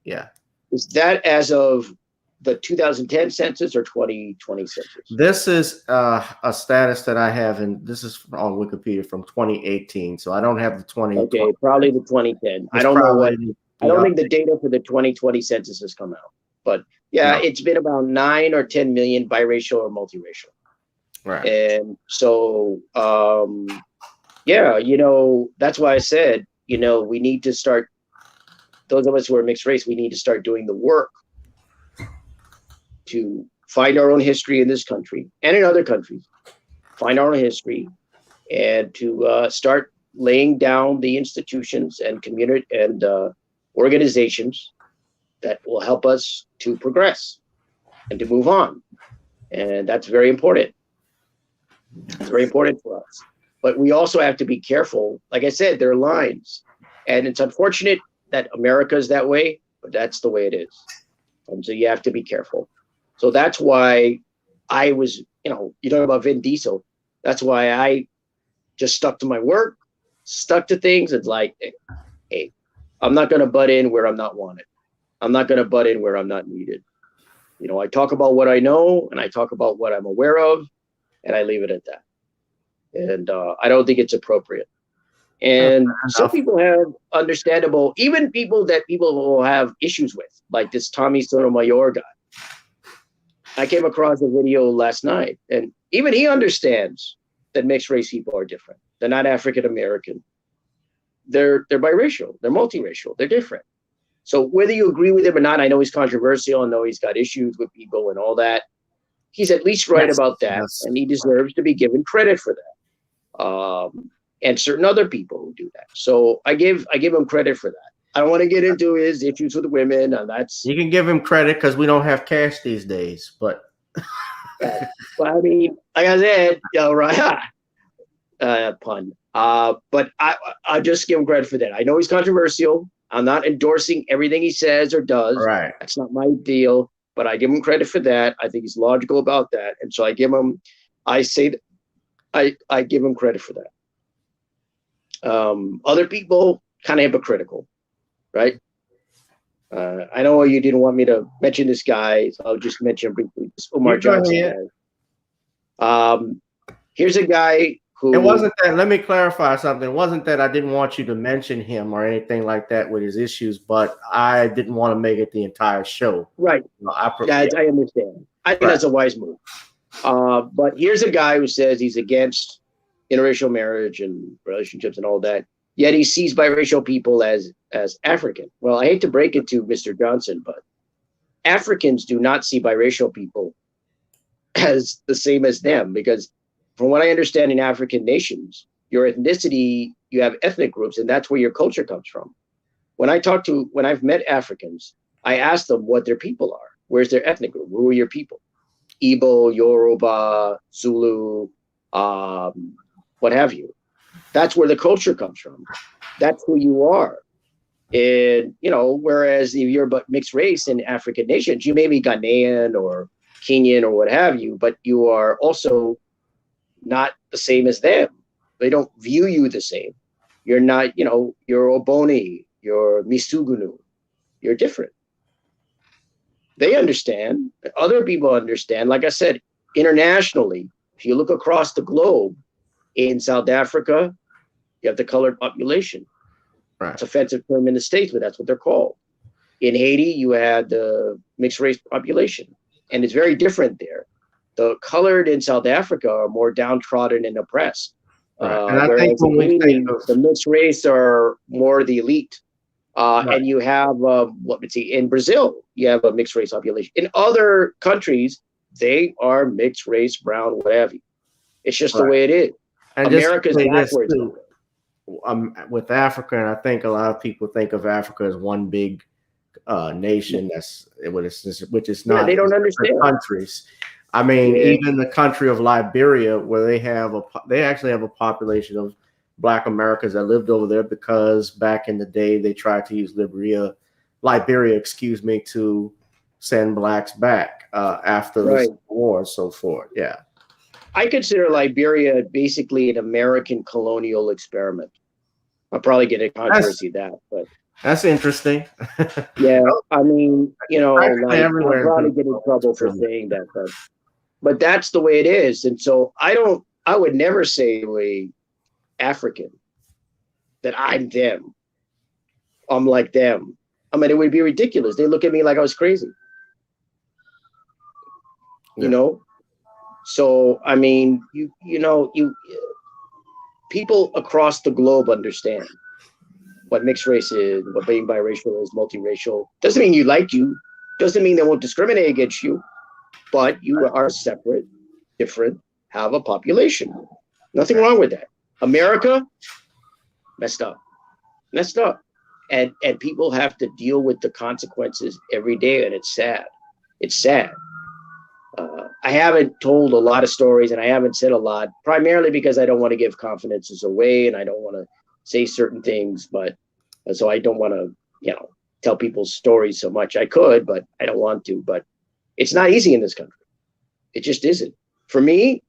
Yeah. Is that as of the 2010 census or 2020 census? This is a status that I have, and this is on Wikipedia from 2018. So I don't have the 20. Okay, probably the 2010. I don't know what. I don't think the data for the 2020 census has come out, but yeah, it's been about 9 or 10 million biracial or multiracial. Right. And so, that's why I said, we need to start. Those of us who are mixed race, we need to start doing the work to find our own history in this country and in other countries, find our own history, and to start laying down the institutions and community and organizations that will help us to progress and to move on. And that's very important. It's very important for us. But we also have to be careful. Like I said, there are lines. And it's unfortunate that America is that way, but that's the way it is. And so you have to be careful. So that's why I was, you talk about Vin Diesel. That's why I just stuck to my work, stuck to things. It's like, hey, I'm not going to butt in where I'm not wanted. I'm not going to butt in where I'm not needed. You know, I talk about what I know and I talk about what I'm aware of, and I leave it at that. And I don't think it's appropriate. And some people have understandable, even people that people will have issues with, like this Tommy Sotomayor guy. I came across a video last night, and even he understands that mixed race people are different. They're not African American. They're biracial. They're multiracial. They're different. So whether you agree with him or not, I know he's controversial. I know he's got issues with people and all that. He's at least right about that, and he deserves to be given credit for that. And certain other people who do that. So I give him credit for that. I don't want to get into his issues with women, and that's. You can give him credit because we don't have cash these days, but. Well, I mean, like I said, right? Pun. But I just give him credit for that. I know he's controversial. I'm not endorsing everything he says or does. Right. That's not my deal. But I give him credit for that. I think he's logical about that, and so I give him. I say that I give him credit for that. Other people kind of hypocritical, right? I know you didn't want me to mention this guy, so I'll just mention briefly. Umar Johnson. Here's a guy who. It wasn't that. Let me clarify something. It wasn't that I didn't want you to mention him or anything like that with his issues, but I didn't want to make it the entire show. Right. I understand. I think that's a wise move. But here's a guy who says he's against interracial marriage and relationships and all that, yet he sees biracial people as African. Well, I hate to break it to Mr. Johnson, but Africans do not see biracial people as the same as them, because from what I understand in African nations, your ethnicity, you have ethnic groups, and that's where your culture comes from. When I've met Africans, I ask them what their people are. Where's their ethnic group? Who are your people? Igbo, Yoruba, Zulu, what have you. That's where the culture comes from. That's who you are. And, you know, whereas if you're but mixed race in African nations, you may be Ghanaian or Kenyan or what have you, but you are also not the same as them. They don't view you the same. You're not, you know, you're Oboni, you're Misugunu. You're different. They understand. Other people understand. Like I said, internationally, if you look across the globe, in South Africa, you have the colored population. Right. It's an offensive term in the States, but that's what they're called. In Haiti, you had the mixed race population, and it's very different there. The colored in South Africa are more downtrodden and oppressed. Right. And I think when in Haiti, the mixed race are more the elite. Right. And you have, in Brazil, you have a mixed race population. In other countries, they are mixed race, brown, whatever. It's just the way it is. And America's backwards. With Africa, and I think a lot of people think of Africa as one big nation. Which is not. Yeah, they don't understand countries. I mean, even the country of Liberia, where they actually have a population of Black Americans that lived over there because back in the day they tried to use Liberia, to send blacks back after the Civil War and so forth. Yeah. I consider Liberia basically an American colonial experiment. I'll probably get a controversy but that's interesting. Yeah, I mean, you know, I'll probably get in trouble for saying that, but that's the way it is. And so I would never say to a African that I'm them. I'm like them. I mean, it would be ridiculous. They look at me like I was crazy. You know? So, I mean, people across the globe understand what mixed race is, what being biracial is, multiracial. Doesn't mean you like you. Doesn't mean they won't discriminate against you. But you are separate, different, have a population. Nothing wrong with that. America, messed up. And people have to deal with the consequences every day, and it's sad. It's sad. I haven't told a lot of stories, and I haven't said a lot, primarily because I don't want to give confidences away, and I don't want to say certain things. But so I don't want to, tell people's stories so much. I could, but I don't want to. But it's not easy in this country. It just isn't. For me,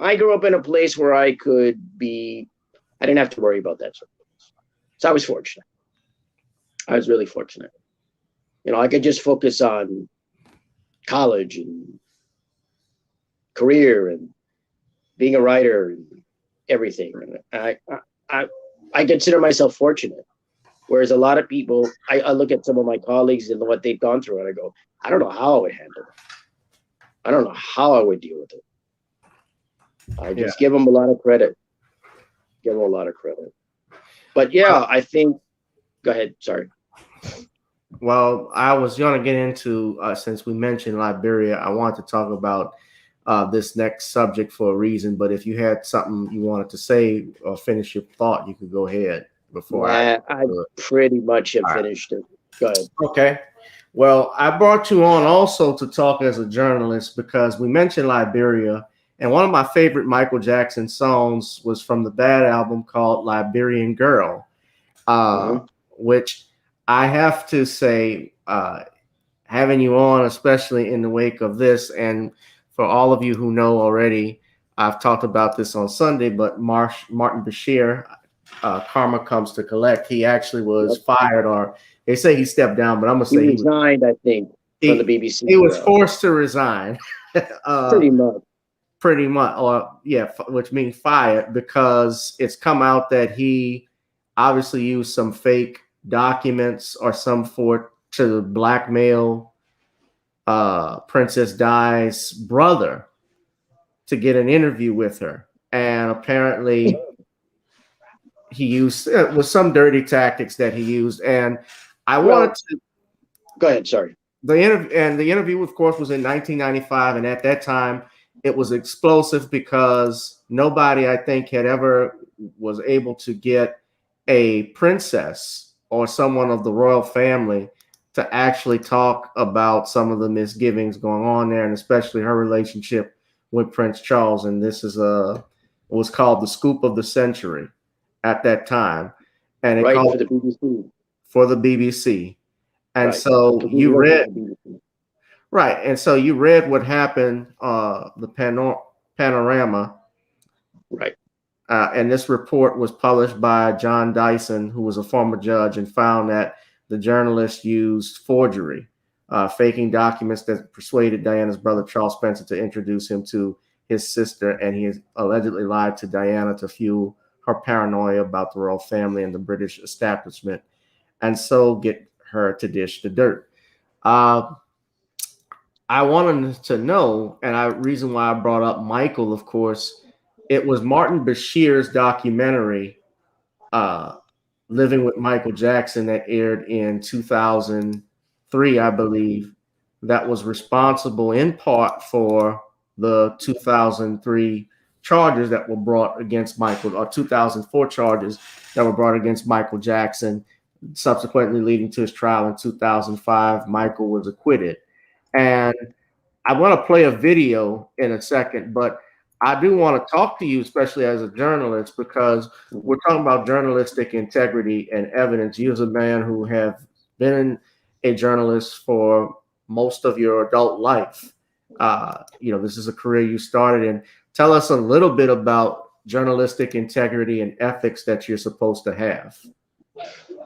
I grew up in a place where I didn't have to worry about that sort of things. So I was fortunate. I was really fortunate. I could just focus on college and career and being a writer and everything. And I consider myself fortunate. Whereas a lot of people, I look at some of my colleagues and what they've gone through, and I go, I don't know how I would handle it. I don't know how I would deal with it. I just give them a lot of credit. Give them a lot of credit. But yeah, I think, go ahead. Sorry. Well, I was going to get into, since we mentioned Liberia, I want to talk about this next subject for a reason. But if you had something you wanted to say or finish your thought, you could go ahead before I pretty much have finished it. Go ahead. Okay. Well, I brought you on also to talk as a journalist because we mentioned Liberia. And one of my favorite Michael Jackson songs was from the Bad album called Liberian Girl, which I have to say, having you on, especially in the wake of this, and for all of you who know already, I've talked about this on Sunday, but Martin Bashir, Karma Comes to Collect, he actually was fired, or they say he stepped down, but I'm going to say he resigned, I think, from the BBC. He was forced to resign. Pretty much, or which means fired, because it's come out that he obviously used some fake documents or some to blackmail Princess Di's brother to get an interview with her, and apparently he used with some dirty tactics that he used. And I wanted to go ahead. Sorry. The interview, of course, was in 1995, and at that time it was explosive because nobody, I think, was able to get a princess or someone of the royal family to actually talk about some of the misgivings going on there, and especially her relationship with Prince Charles. And this is it was called the scoop of the century at that time, and it called for the BBC. And so you read, and so you read what happened, the panorama, right? And this report was published by John Dyson, who was a former judge, and found that the journalist used forgery, faking documents that persuaded Diana's brother Charles Spencer to introduce him to his sister, and he allegedly lied to Diana to fuel her paranoia about the royal family and the British establishment, and so get her to dish the dirt. I wanted to know, and the reason why I brought up Michael, of course, it was Martin Bashir's documentary, Living with Michael Jackson, that aired in 2003, I believe, that was responsible in part for the 2003 charges that were brought against Michael, or 2004 charges that were brought against Michael Jackson, subsequently leading to his trial in 2005. Michael was acquitted. And I want to play a video in a second, but I do want to talk to you, especially as a journalist, because we're talking about journalistic integrity and evidence. You, as a man who have been a journalist for most of your adult life, this is a career you started in. Tell us a little bit about journalistic integrity and ethics that you're supposed to have.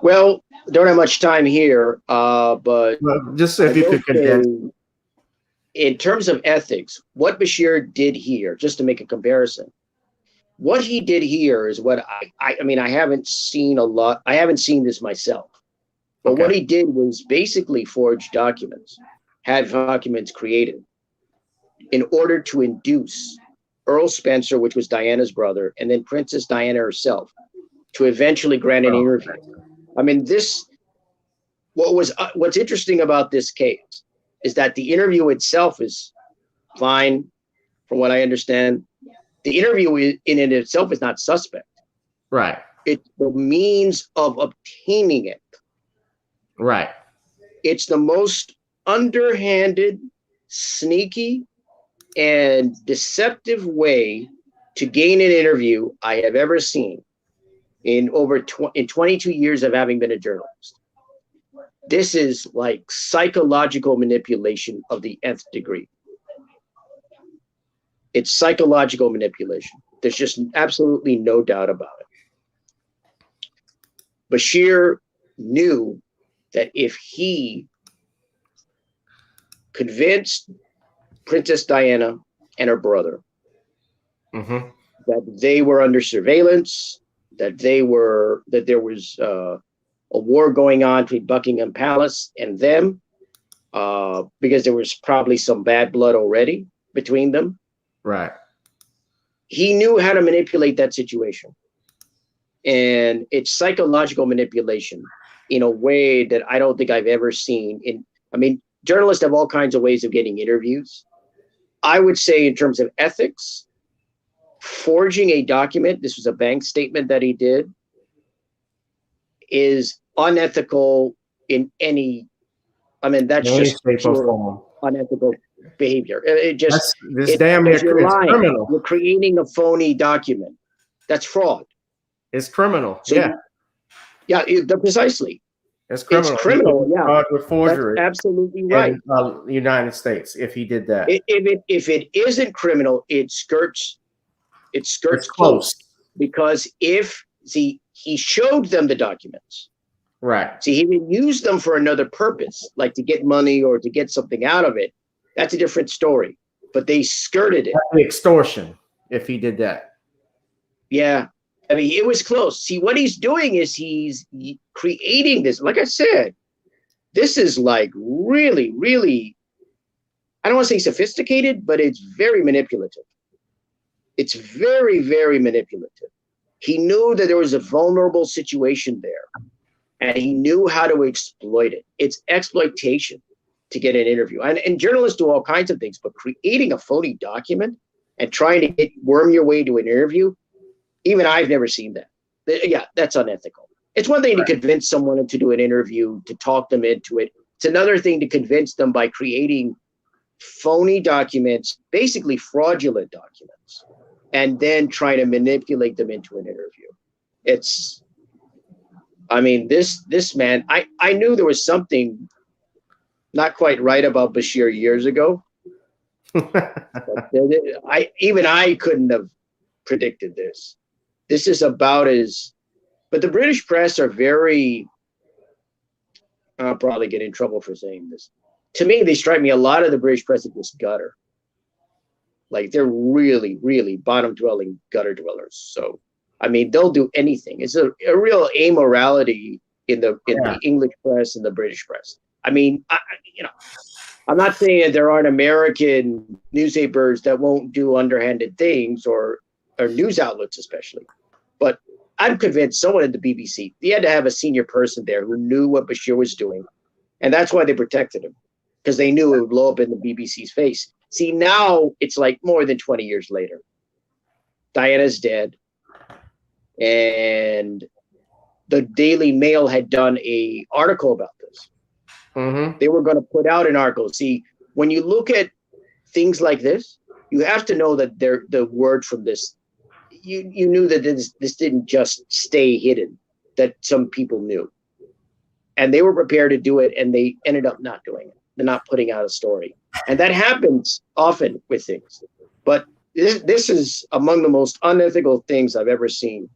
Well, don't have much time here, but just if you could condense. In terms of ethics, what Bashir did here, just to make a comparison, what he did here is what I mean, I haven't seen a lot. I haven't seen this myself, but what he did was basically forge documents, had documents created in order to induce Earl Spencer, which was Diana's brother, and then Princess Diana herself, to eventually grant an interview. I mean, what's interesting about this case is that the interview itself is fine, from what I understand. The interview in and itself is not suspect. Right. It's the means of obtaining it. Right. It's the most underhanded, sneaky, and deceptive way to gain an interview I have ever seen in 22 years of having been a journalist. This is like psychological manipulation of the nth degree. It's psychological manipulation. There's just absolutely no doubt about it. Bashir knew that if he convinced Princess Diana and her brother that they were under surveillance, that there was a war going on between Buckingham Palace and them, because there was probably some bad blood already between them. Right. He knew how to manipulate that situation. And it's psychological manipulation in a way that I don't think I've ever seen. Journalists have all kinds of ways of getting interviews. I would say in terms of ethics, forging a document, this was a bank statement that he did, is unethical in any, that's just unethical behavior. It's damn near criminal. You're creating a phony document. That's fraud. It's criminal. So precisely. It's criminal. It's criminal. Yeah, with forgery. That's absolutely right. In the United States, if he did that, if it isn't criminal, it skirts close. Because he showed them the documents. Right. See, he didn't use them for another purpose, like to get money or to get something out of it. That's a different story. But they skirted it. That's extortion, if he did that. Yeah. It was close. See, what he's doing is he's creating this. Like I said, this is like really, really, I don't want to say sophisticated, but it's very manipulative. It's very, very manipulative. He knew that there was a vulnerable situation there, and he knew how to exploit it. It's exploitation to get an interview. And journalists do all kinds of things, but creating a phony document and trying to worm your way to an interview, even I've never seen that. Yeah, that's unethical. It's one thing to convince someone to do an interview, to talk them into it. It's another thing to convince them by creating phony documents, basically fraudulent documents, and then trying to manipulate them into an interview. This man, I knew there was something not quite right about Bashir years ago. I couldn't have predicted this. This is about but the British press are very, I'll probably get in trouble for saying this. To me, they strike me, a lot of the British press is just gutter. Like they're really, really bottom dwelling gutter dwellers. So, they'll do anything. It's a real amorality in the English press and the British press. I'm not saying that there aren't American newspapers that won't do underhanded things or news outlets especially. But I'm convinced someone at the BBC, they had to have a senior person there who knew what Bashir was doing. And that's why they protected him, because they knew it would blow up in the BBC's face. See, now it's like more than 20 years later. Diana's dead. And the Daily Mail had done an article about this. Mm-hmm. They were going to put out an article. See, when you look at things like this, you have to know that the word from this, you knew that this didn't just stay hidden, that some people knew. And they were prepared to do it, and they ended up not doing it. They're not putting out a story. And that happens often with things. But this is among the most unethical things I've ever seen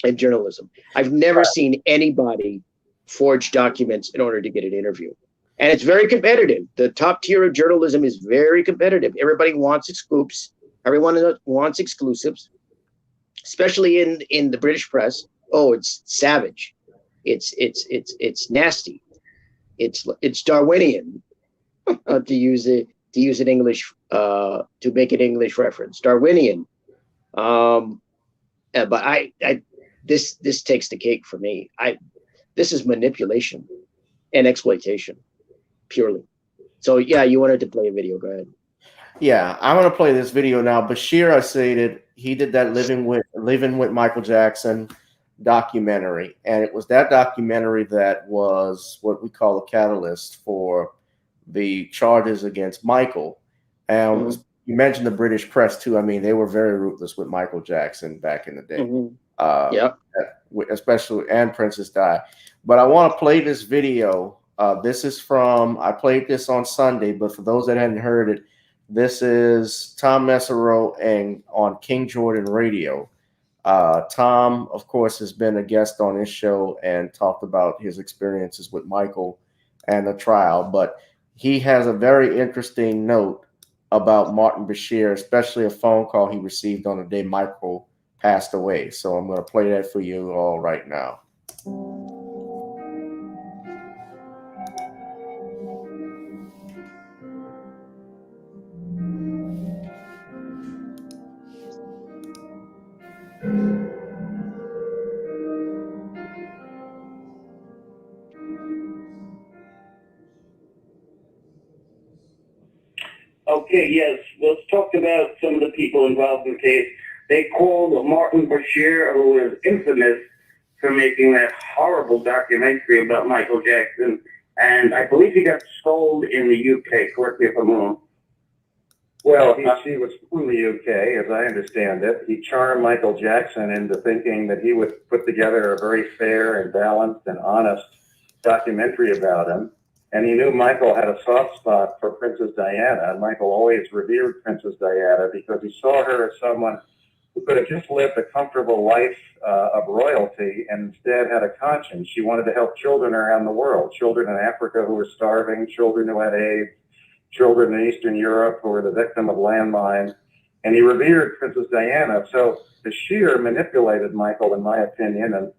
in journalism. I've never seen anybody forge documents in order to get an interview. And it's very competitive. The top tier of journalism is very competitive. Everybody wants scoops. Everyone wants exclusives, especially in the British press. Oh, it's savage. It's nasty. It's Darwinian, to use an English to make an English reference. Darwinian. But this takes the cake for me. This is manipulation and exploitation, purely. So yeah, you wanted to play a video. Go ahead. Yeah, I'm gonna play this video now. Bashir, I stated he did that Living with Michael Jackson documentary, and it was that documentary that was what we call a catalyst for the charges against Michael. And you mentioned the British press too. They were very ruthless with Michael Jackson back in the day. Especially and Princess Di. But I want to play this video. This is from, I played this on Sunday, but for those that hadn't heard it, This is Tom Mesereau and on King Jordan Radio. Tom, of course, has been a guest on this show and talked about his experiences with Michael and the trial, but he has a very interesting note about Martin Bashir, especially a phone call he received on the day Michael passed away. So I'm going to play that for you all right now. Okay, yes. Let's talk about some of the people involved in the case. They called Martin Bashir, who was infamous for making that horrible documentary about Michael Jackson, and I believe he got sold in the UK. Correct me if I'm wrong. Well, he was from the UK, as I understand it. He charmed Michael Jackson into thinking that he would put together a very fair and balanced and honest documentary about him. And he knew Michael had a soft spot for Princess Diana. And Michael always revered Princess Diana because he saw her as someone who could have just lived a comfortable life of royalty and instead had a conscience. She wanted to help children around the world, children in Africa who were starving, children who had AIDS, children in Eastern Europe who were the victim of landmines. And he revered Princess Diana. So Bashir manipulated Michael, in my opinion, and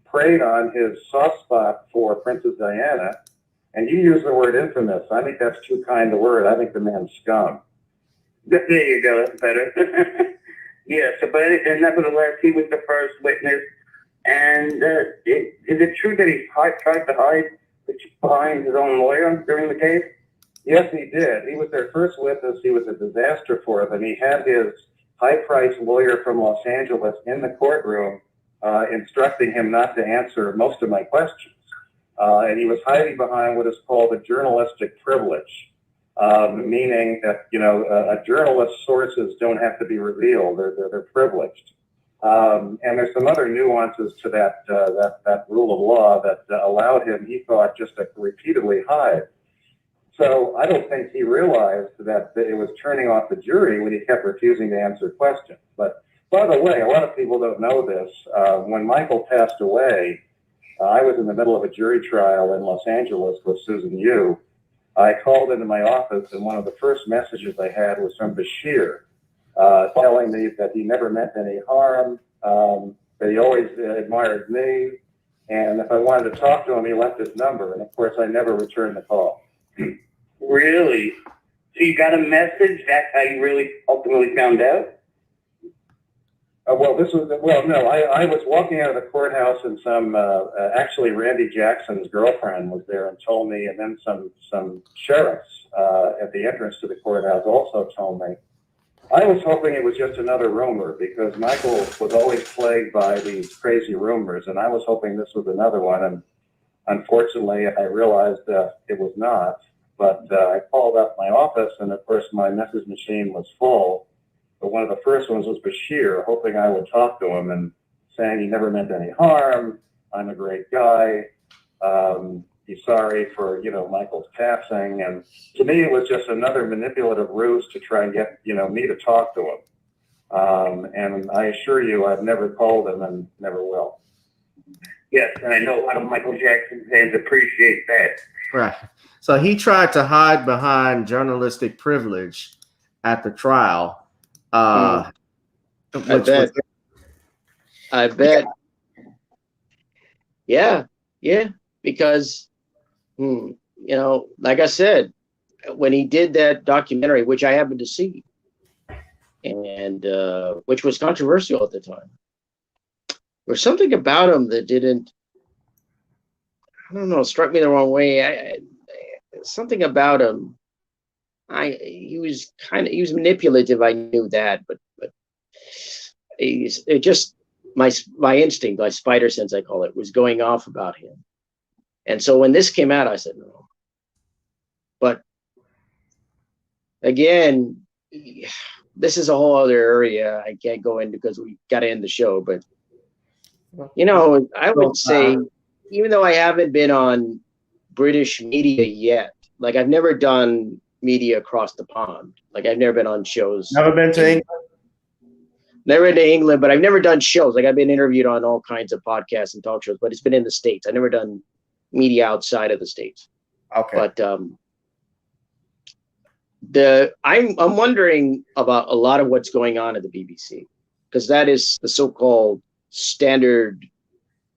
preyed on his soft spot for Princess Diana. And you use the word infamous. I think that's too kind a word. I think the man's scum. There you go. That's better. Yes, but nevertheless, he was the first witness. And is it true that he tried to hide behind his own lawyer during the case? Yes, he did. He was their first witness. He was a disaster for them. He had his high-priced lawyer from Los Angeles in the courtroom instructing him not to answer most of my questions. And he was hiding behind what is called a journalistic privilege, meaning that, a journalist's sources don't have to be revealed. They're privileged. And there's some other nuances to that rule of law that allowed him, he thought, just to repeatedly hide. So I don't think he realized that it was turning off the jury when he kept refusing to answer questions. But by the way, a lot of people don't know this. When Michael passed away, I was in the middle of a jury trial in Los Angeles with Susan Yu. I called into my office, and one of the first messages I had was from Bashir, telling me that he never meant any harm, that he always admired me, and if I wanted to talk to him, he left his number. And of course, I never returned the call. Really? So you got a message? That's how you really ultimately found out? No, I was walking out of the courthouse and actually Randy Jackson's girlfriend was there and told me, and then some sheriffs at the entrance to the courthouse also told me. I was hoping it was just another rumor because Michael was always plagued by these crazy rumors, and I was hoping this was another one, and unfortunately I realized it was not. But I called up my office, and of course my message machine was full. But one of the first ones was Bashir, hoping I would talk to him and saying he never meant any harm. I'm a great guy. He's sorry for, Michael's passing. And to me, it was just another manipulative ruse to try and get, me to talk to him. And I assure you, I've never called him and never will. Yes, and I know a lot of Michael Jackson fans appreciate that. Right. So he tried to hide behind journalistic privilege at the trial. I bet. Yeah, because, like I said, when he did that documentary, which I happened to see, and which was controversial at the time, there was something about him that didn't, I don't know, struck me the wrong way. Something about him. He was manipulative. I knew that, but it just my instinct, my spider sense, I call it, was going off about him. And so when this came out, I said no. But again, this is a whole other area I can't go into because we got to end the show. But I would say, even though I haven't been on British media yet, like I've never done media across the pond. Like I've never been on shows. Never been to England? Never been to England, but I've never done shows. Like I've been interviewed on all kinds of podcasts and talk shows, but it's been in the States. I've never done media outside of the States. Okay. But I'm wondering about a lot of what's going on at the BBC, because that is the so-called standard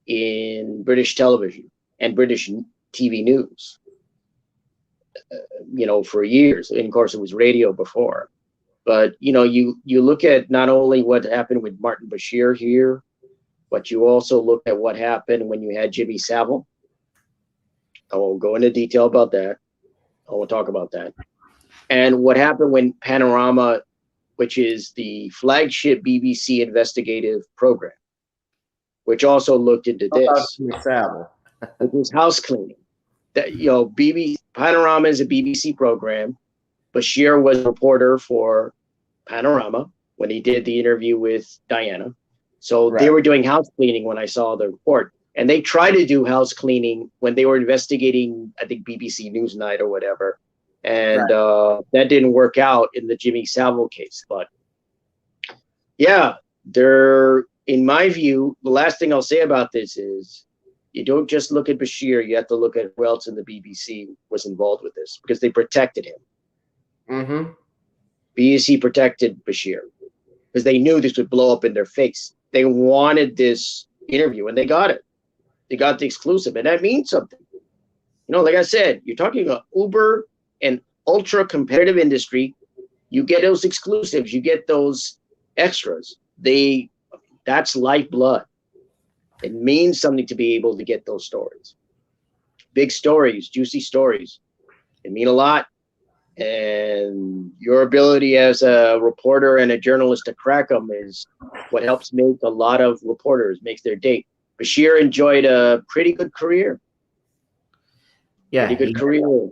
in British television and British TV news. For years, and of course it was radio before. But you look at not only what happened with Martin Bashir here, but you also look at what happened when you had Jimmy Savile. I won't go into detail about that. I won't talk about that. And what happened when Panorama, which is the flagship BBC investigative program, which also looked into this, it was house cleaning. That Panorama is a BBC program. Bashir was a reporter for Panorama when he did the interview with Diana. So They were doing house cleaning when I saw the report. And they tried to do house cleaning when they were investigating, I think, BBC Newsnight or whatever. And that didn't work out in the Jimmy Savile case. But yeah, in my view, the last thing I'll say about this is you don't just look at Bashir, you have to look at who else in the BBC was involved with this, because they protected him. Mm-hmm. BBC protected Bashir because they knew this would blow up in their face. They wanted this interview and they got it. They got the exclusive, and that means something. Like I said, you're talking about uber and ultra competitive industry. You get those exclusives, you get those extras. That's lifeblood. It means something to be able to get those stories. Big stories, juicy stories. They mean a lot. And your ability as a reporter and a journalist to crack them is what helps make a lot of reporters, makes their day. Bashir enjoyed a pretty good career. Yeah. Pretty good career.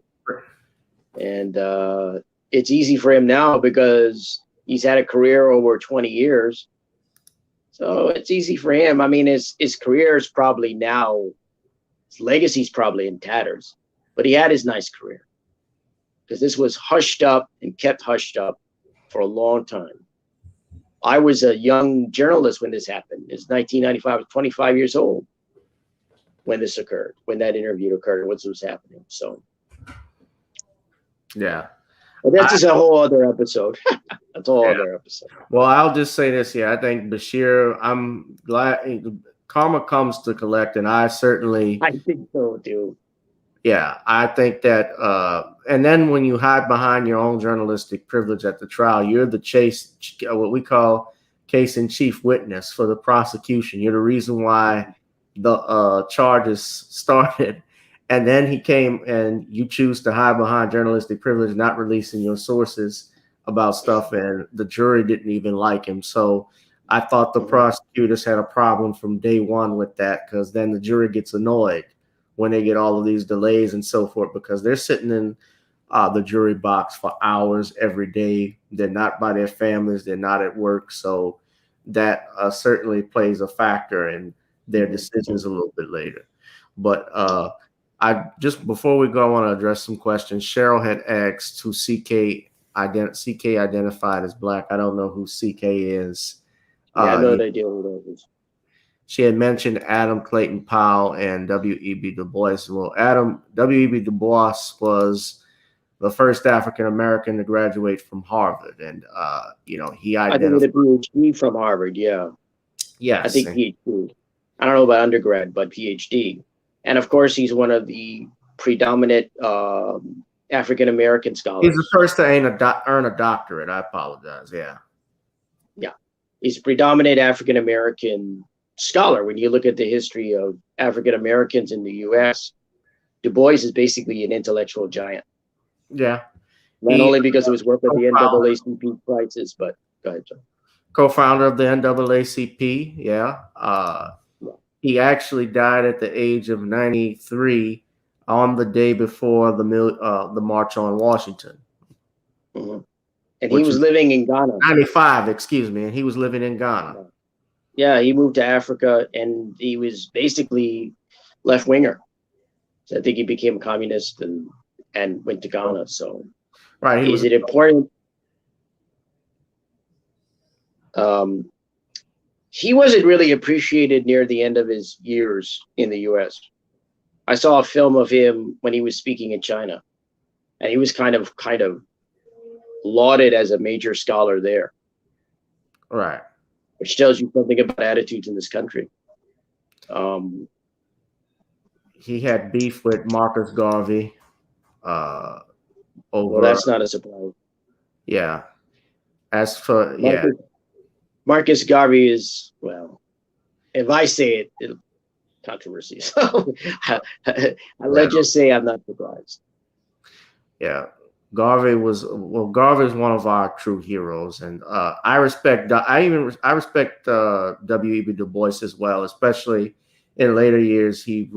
And it's easy for him now because he's had a career over 20 years. So it's easy for him. I mean, his career is probably now, his legacy's probably in tatters, but he had his nice career. Because this was hushed up and kept hushed up for a long time. I was a young journalist when this happened. It's 1995. I was 25 years old when this occurred, when that interview occurred, and what was happening. So, yeah. But that's just a whole other episode. That's a whole other episode. Well, I'll just say this here. I think Bashir, I'm glad karma comes to collect, and I think so, dude. Yeah, I think that, and then when you hide behind your own journalistic privilege at the trial, you're the what we call case in chief witness for the prosecution. You're the reason why the charges started. And then he came and you choose to hide behind journalistic privilege, not releasing your sources about stuff. And the jury didn't even like him. So I thought the prosecutors had a problem from day one with that, because then the jury gets annoyed when they get all of these delays and so forth, because they're sitting in the jury box for hours every day. They're not by their families. They're not at work. So that certainly plays a factor in their decisions a little bit later. But before we go, I want to address some questions. Cheryl had asked who CK identified as Black. I don't know who CK is. Yeah, I know they deal with those. She had mentioned Adam Clayton Powell and W.E.B. Du Bois. Well, W.E.B. Du Bois was the first African-American to graduate from Harvard. And, he identified. I think a PhD from Harvard, yeah. Yes. I think PhD. I don't know about undergrad, but PhD. And, of course, he's one of the predominant African-American scholars. He's the first to earn a doctorate. I apologize, yeah. Yeah. He's a predominant African-American scholar. When you look at the history of African Americans in the U.S., Du Bois is basically an intellectual giant. Yeah. Not only because of his work with the NAACP crisis, but go ahead, John. Co-founder of the NAACP, yeah. He actually died at the age of 93 on the day before the March on Washington. Mm-hmm. And he was living in Ghana. 95, excuse me, and he was living in Ghana. Yeah, he moved to Africa, and he was basically left-winger. So I think he became a communist and went to Ghana. So, Right. Is it important? He wasn't really appreciated near the end of his years in the U.S. I saw a film of him when he was speaking in China, and he was kind of lauded as a major scholar there. Right. Which tells you something about attitudes in this country. He had beef with Marcus Garvey. Over. Well, that's not a surprise. Yeah. As for Marcus Garvey is, well, if I say it, it'll controversy. So let's just say I'm not surprised. Yeah. Garvey is one of our true heroes, and I respect W.E.B. Du Bois as well, especially in later years. He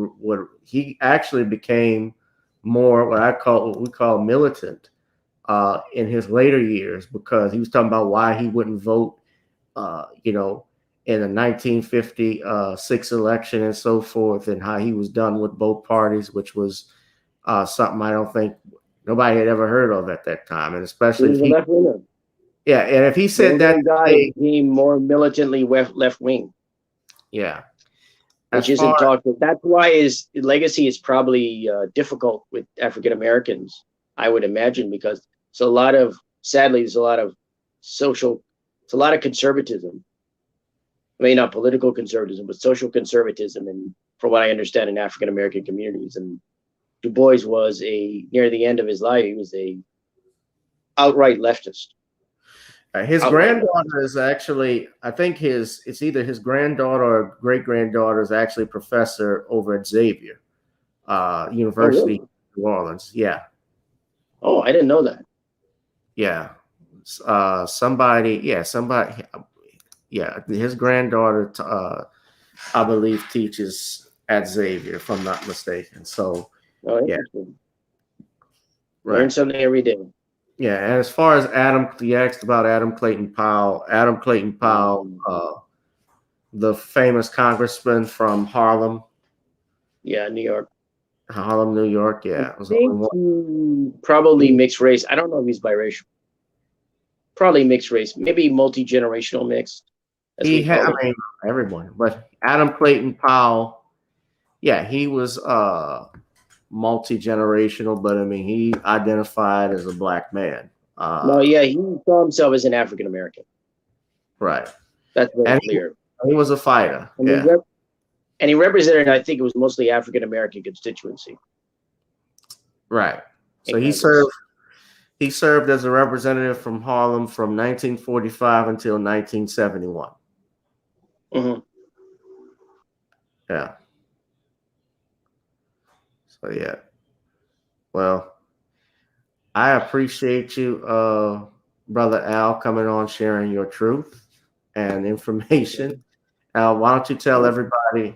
actually became more what we call militant in his later years, because he was talking about why he wouldn't vote, in the 1956 election and so forth, and how he was done with both parties, which was something I don't think nobody had ever heard of at that time, and especially and if he said that guy became more militantly left wing, which isn't talked about. That's why his legacy is probably difficult with African Americans, I would imagine, because there's a lot of conservatism. I mean, not political conservatism, but social conservatism, and from what I understand, in African American communities. And Du Bois was near the end of his life, he was a outright leftist. His granddaughter is actually, I think it's either his granddaughter or great granddaughter is actually a professor over at Xavier University of New Orleans. Yeah. Oh, I didn't know that. Yeah. His granddaughter, I believe, teaches at Xavier, if I'm not mistaken. So, interesting. Learn something every day. Yeah, and as far as you asked about Adam Clayton Powell. Adam Clayton Powell, the famous congressman from Harlem. Yeah, New York. Harlem, New York. Yeah, I think he probably mixed race. I don't know if he's biracial. Probably mixed race, maybe multi-generational mixed. Everyone, but Adam Clayton Powell, he was multi-generational, but I mean, he identified as a black man. He saw himself as an African American. Right. That's very clear. He was a fighter. And he represented, I think it was mostly African American constituency. Right. So he served as a representative from Harlem from 1945 until 1971. Mm-hmm. Yeah. So well, I appreciate you, Brother Al, coming on, sharing your truth and information. Al, why don't you tell everybody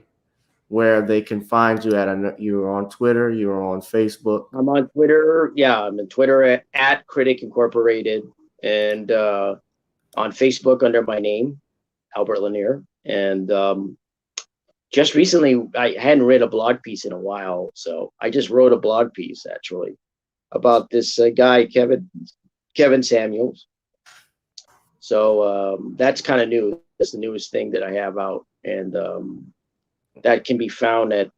where they can find you at? You're on Twitter, you're on Facebook. I'm on Twitter. Yeah, I'm on Twitter at Critic Incorporated, and on Facebook under my name, Albert Lanier. And just recently, I hadn't read a blog piece in a while, so I just wrote a blog piece actually about this guy, Kevin Samuels. So that's kind of new. That's the newest thing that I have out, and that can be found at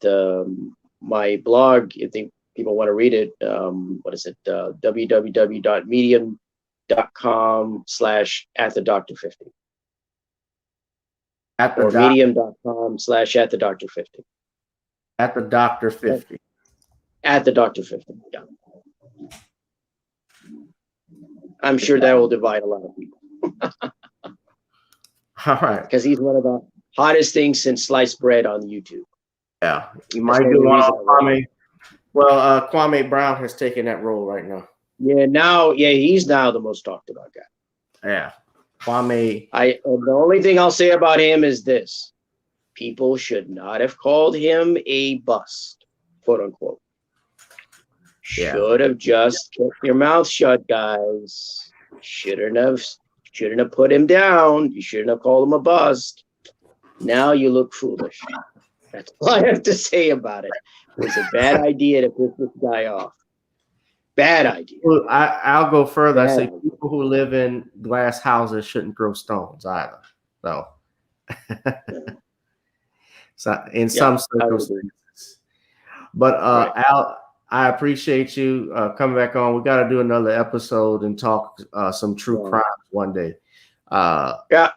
my blog if people want to read it. What is it? www.medium.com/@thedoctor50. Or medium.com/@thedoctor50. At the Doctor 50. At the Doctor 50. Yeah. I'm sure that will divide a lot of people. All right. Because he's one of the hottest things since sliced bread on YouTube. Yeah. You might do one on Kwame. Well, Kwame Brown has taken that role right now. He's now the most talked about guy. Yeah. Kwame. The only thing I'll say about him is this: people should not have called him a bust, quote unquote. Should have just kept your mouth shut, guys. Shouldn't have put him down. You shouldn't have called him a bust. Now you look foolish. That's all I have to say about it. It was a bad idea to piss this guy off. Bad idea. Well, I'll go further. I say Bad. people who live in glass houses shouldn't throw stones either. So, so in some I would agree. circumstances. But Right. Al, I appreciate you coming back on. We got to do another episode and talk some true Yeah. crimes one day. Yeah.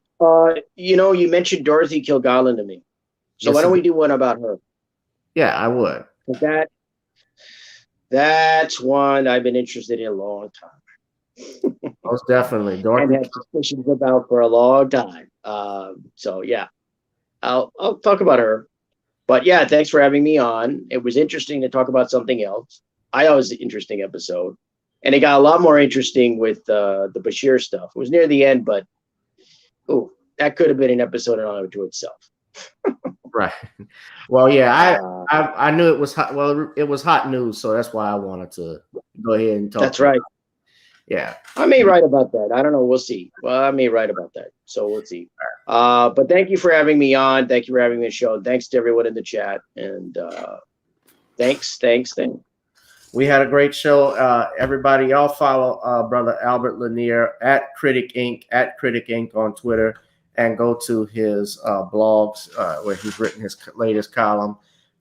You know, you mentioned Dorothy Kilgallen to me. So Yes, why don't I we do one about her? Yeah, I would. 'Cause that's one I've been interested in a long time. Most definitely. And Dorothy. had suspicions about for a long time. So yeah, I'll talk about her. But yeah, thanks for having me on. It was interesting to talk about something else. I always interesting episode, and it got a lot more interesting with the Bashir stuff. It was near the end, but that could have been an episode unto itself. Right. Well, yeah, I knew it was hot. Well, it was hot news, so that's why I wanted to go ahead and talk. That's right. Yeah. I may write about that. I don't know. We'll see. Well, I may write about that. So we'll see. But thank you for having me on. Thank you for having me on the show. Thanks to everyone in the chat. And thanks. We had a great show. Everybody, y'all follow Brother Albert Lanier at Critic Inc. On Twitter, and go to his blogs where he's written his latest column,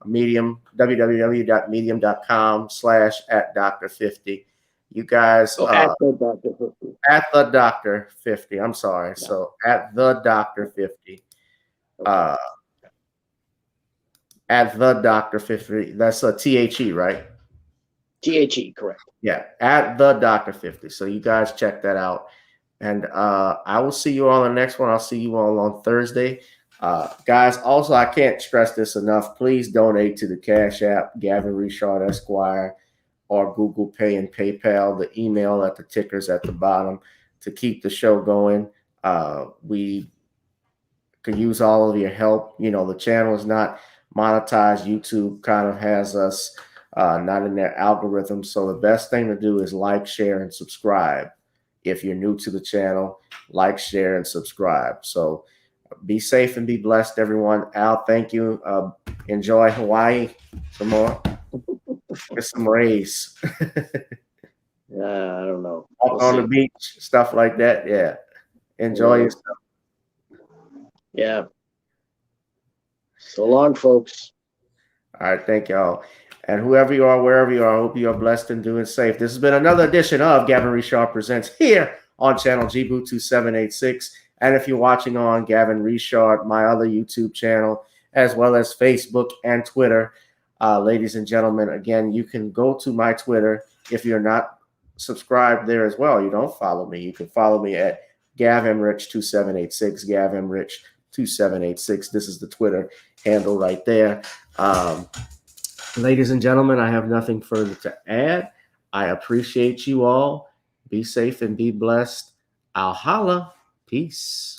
Medium, www.medium.com/@Dr.50. You guys at the Dr. 50. At the Dr. 50. I'm sorry. Yeah. So at the Dr. 50. Okay. At the Dr. 50. That's a THE, right? THE, correct. Yeah, at the Dr. 50. So you guys check that out. And I will see you all on the next one. I'll see you all on Thursday. Guys, also, I can't stress this enough. Please donate to the Cash App, Gavin Richard Esquire, or Google Pay and PayPal. The email at the tickers at the bottom to keep the show going. We could use all of your help. You know, the channel is not monetized. YouTube kind of has us not in their algorithm. So the best thing to do is like, share, and subscribe. If you're new to the channel, like, share, and subscribe. So be safe and be blessed, everyone. Al, thank you. Enjoy Hawaii some more. Get some rays. I don't know. Walk on the beach, stuff like that. Yeah. Enjoy yourself. Yeah. So long, folks. All right. Thank y'all. And whoever you are, wherever you are, I hope you are blessed and doing safe. This has been another edition of Gavin Richard Presents here on channel GBOO 2786. And if you're watching on Gavin Richard, my other YouTube channel, as well as Facebook and Twitter, ladies and gentlemen, again, you can go to my Twitter. If you're not subscribed there as well, you don't follow me, you can follow me at GavMRich2786, GavMRich2786. This is the Twitter handle right there. Ladies and gentlemen, I have nothing further to add. I appreciate you all. Be safe and be blessed. I'll holla. Peace.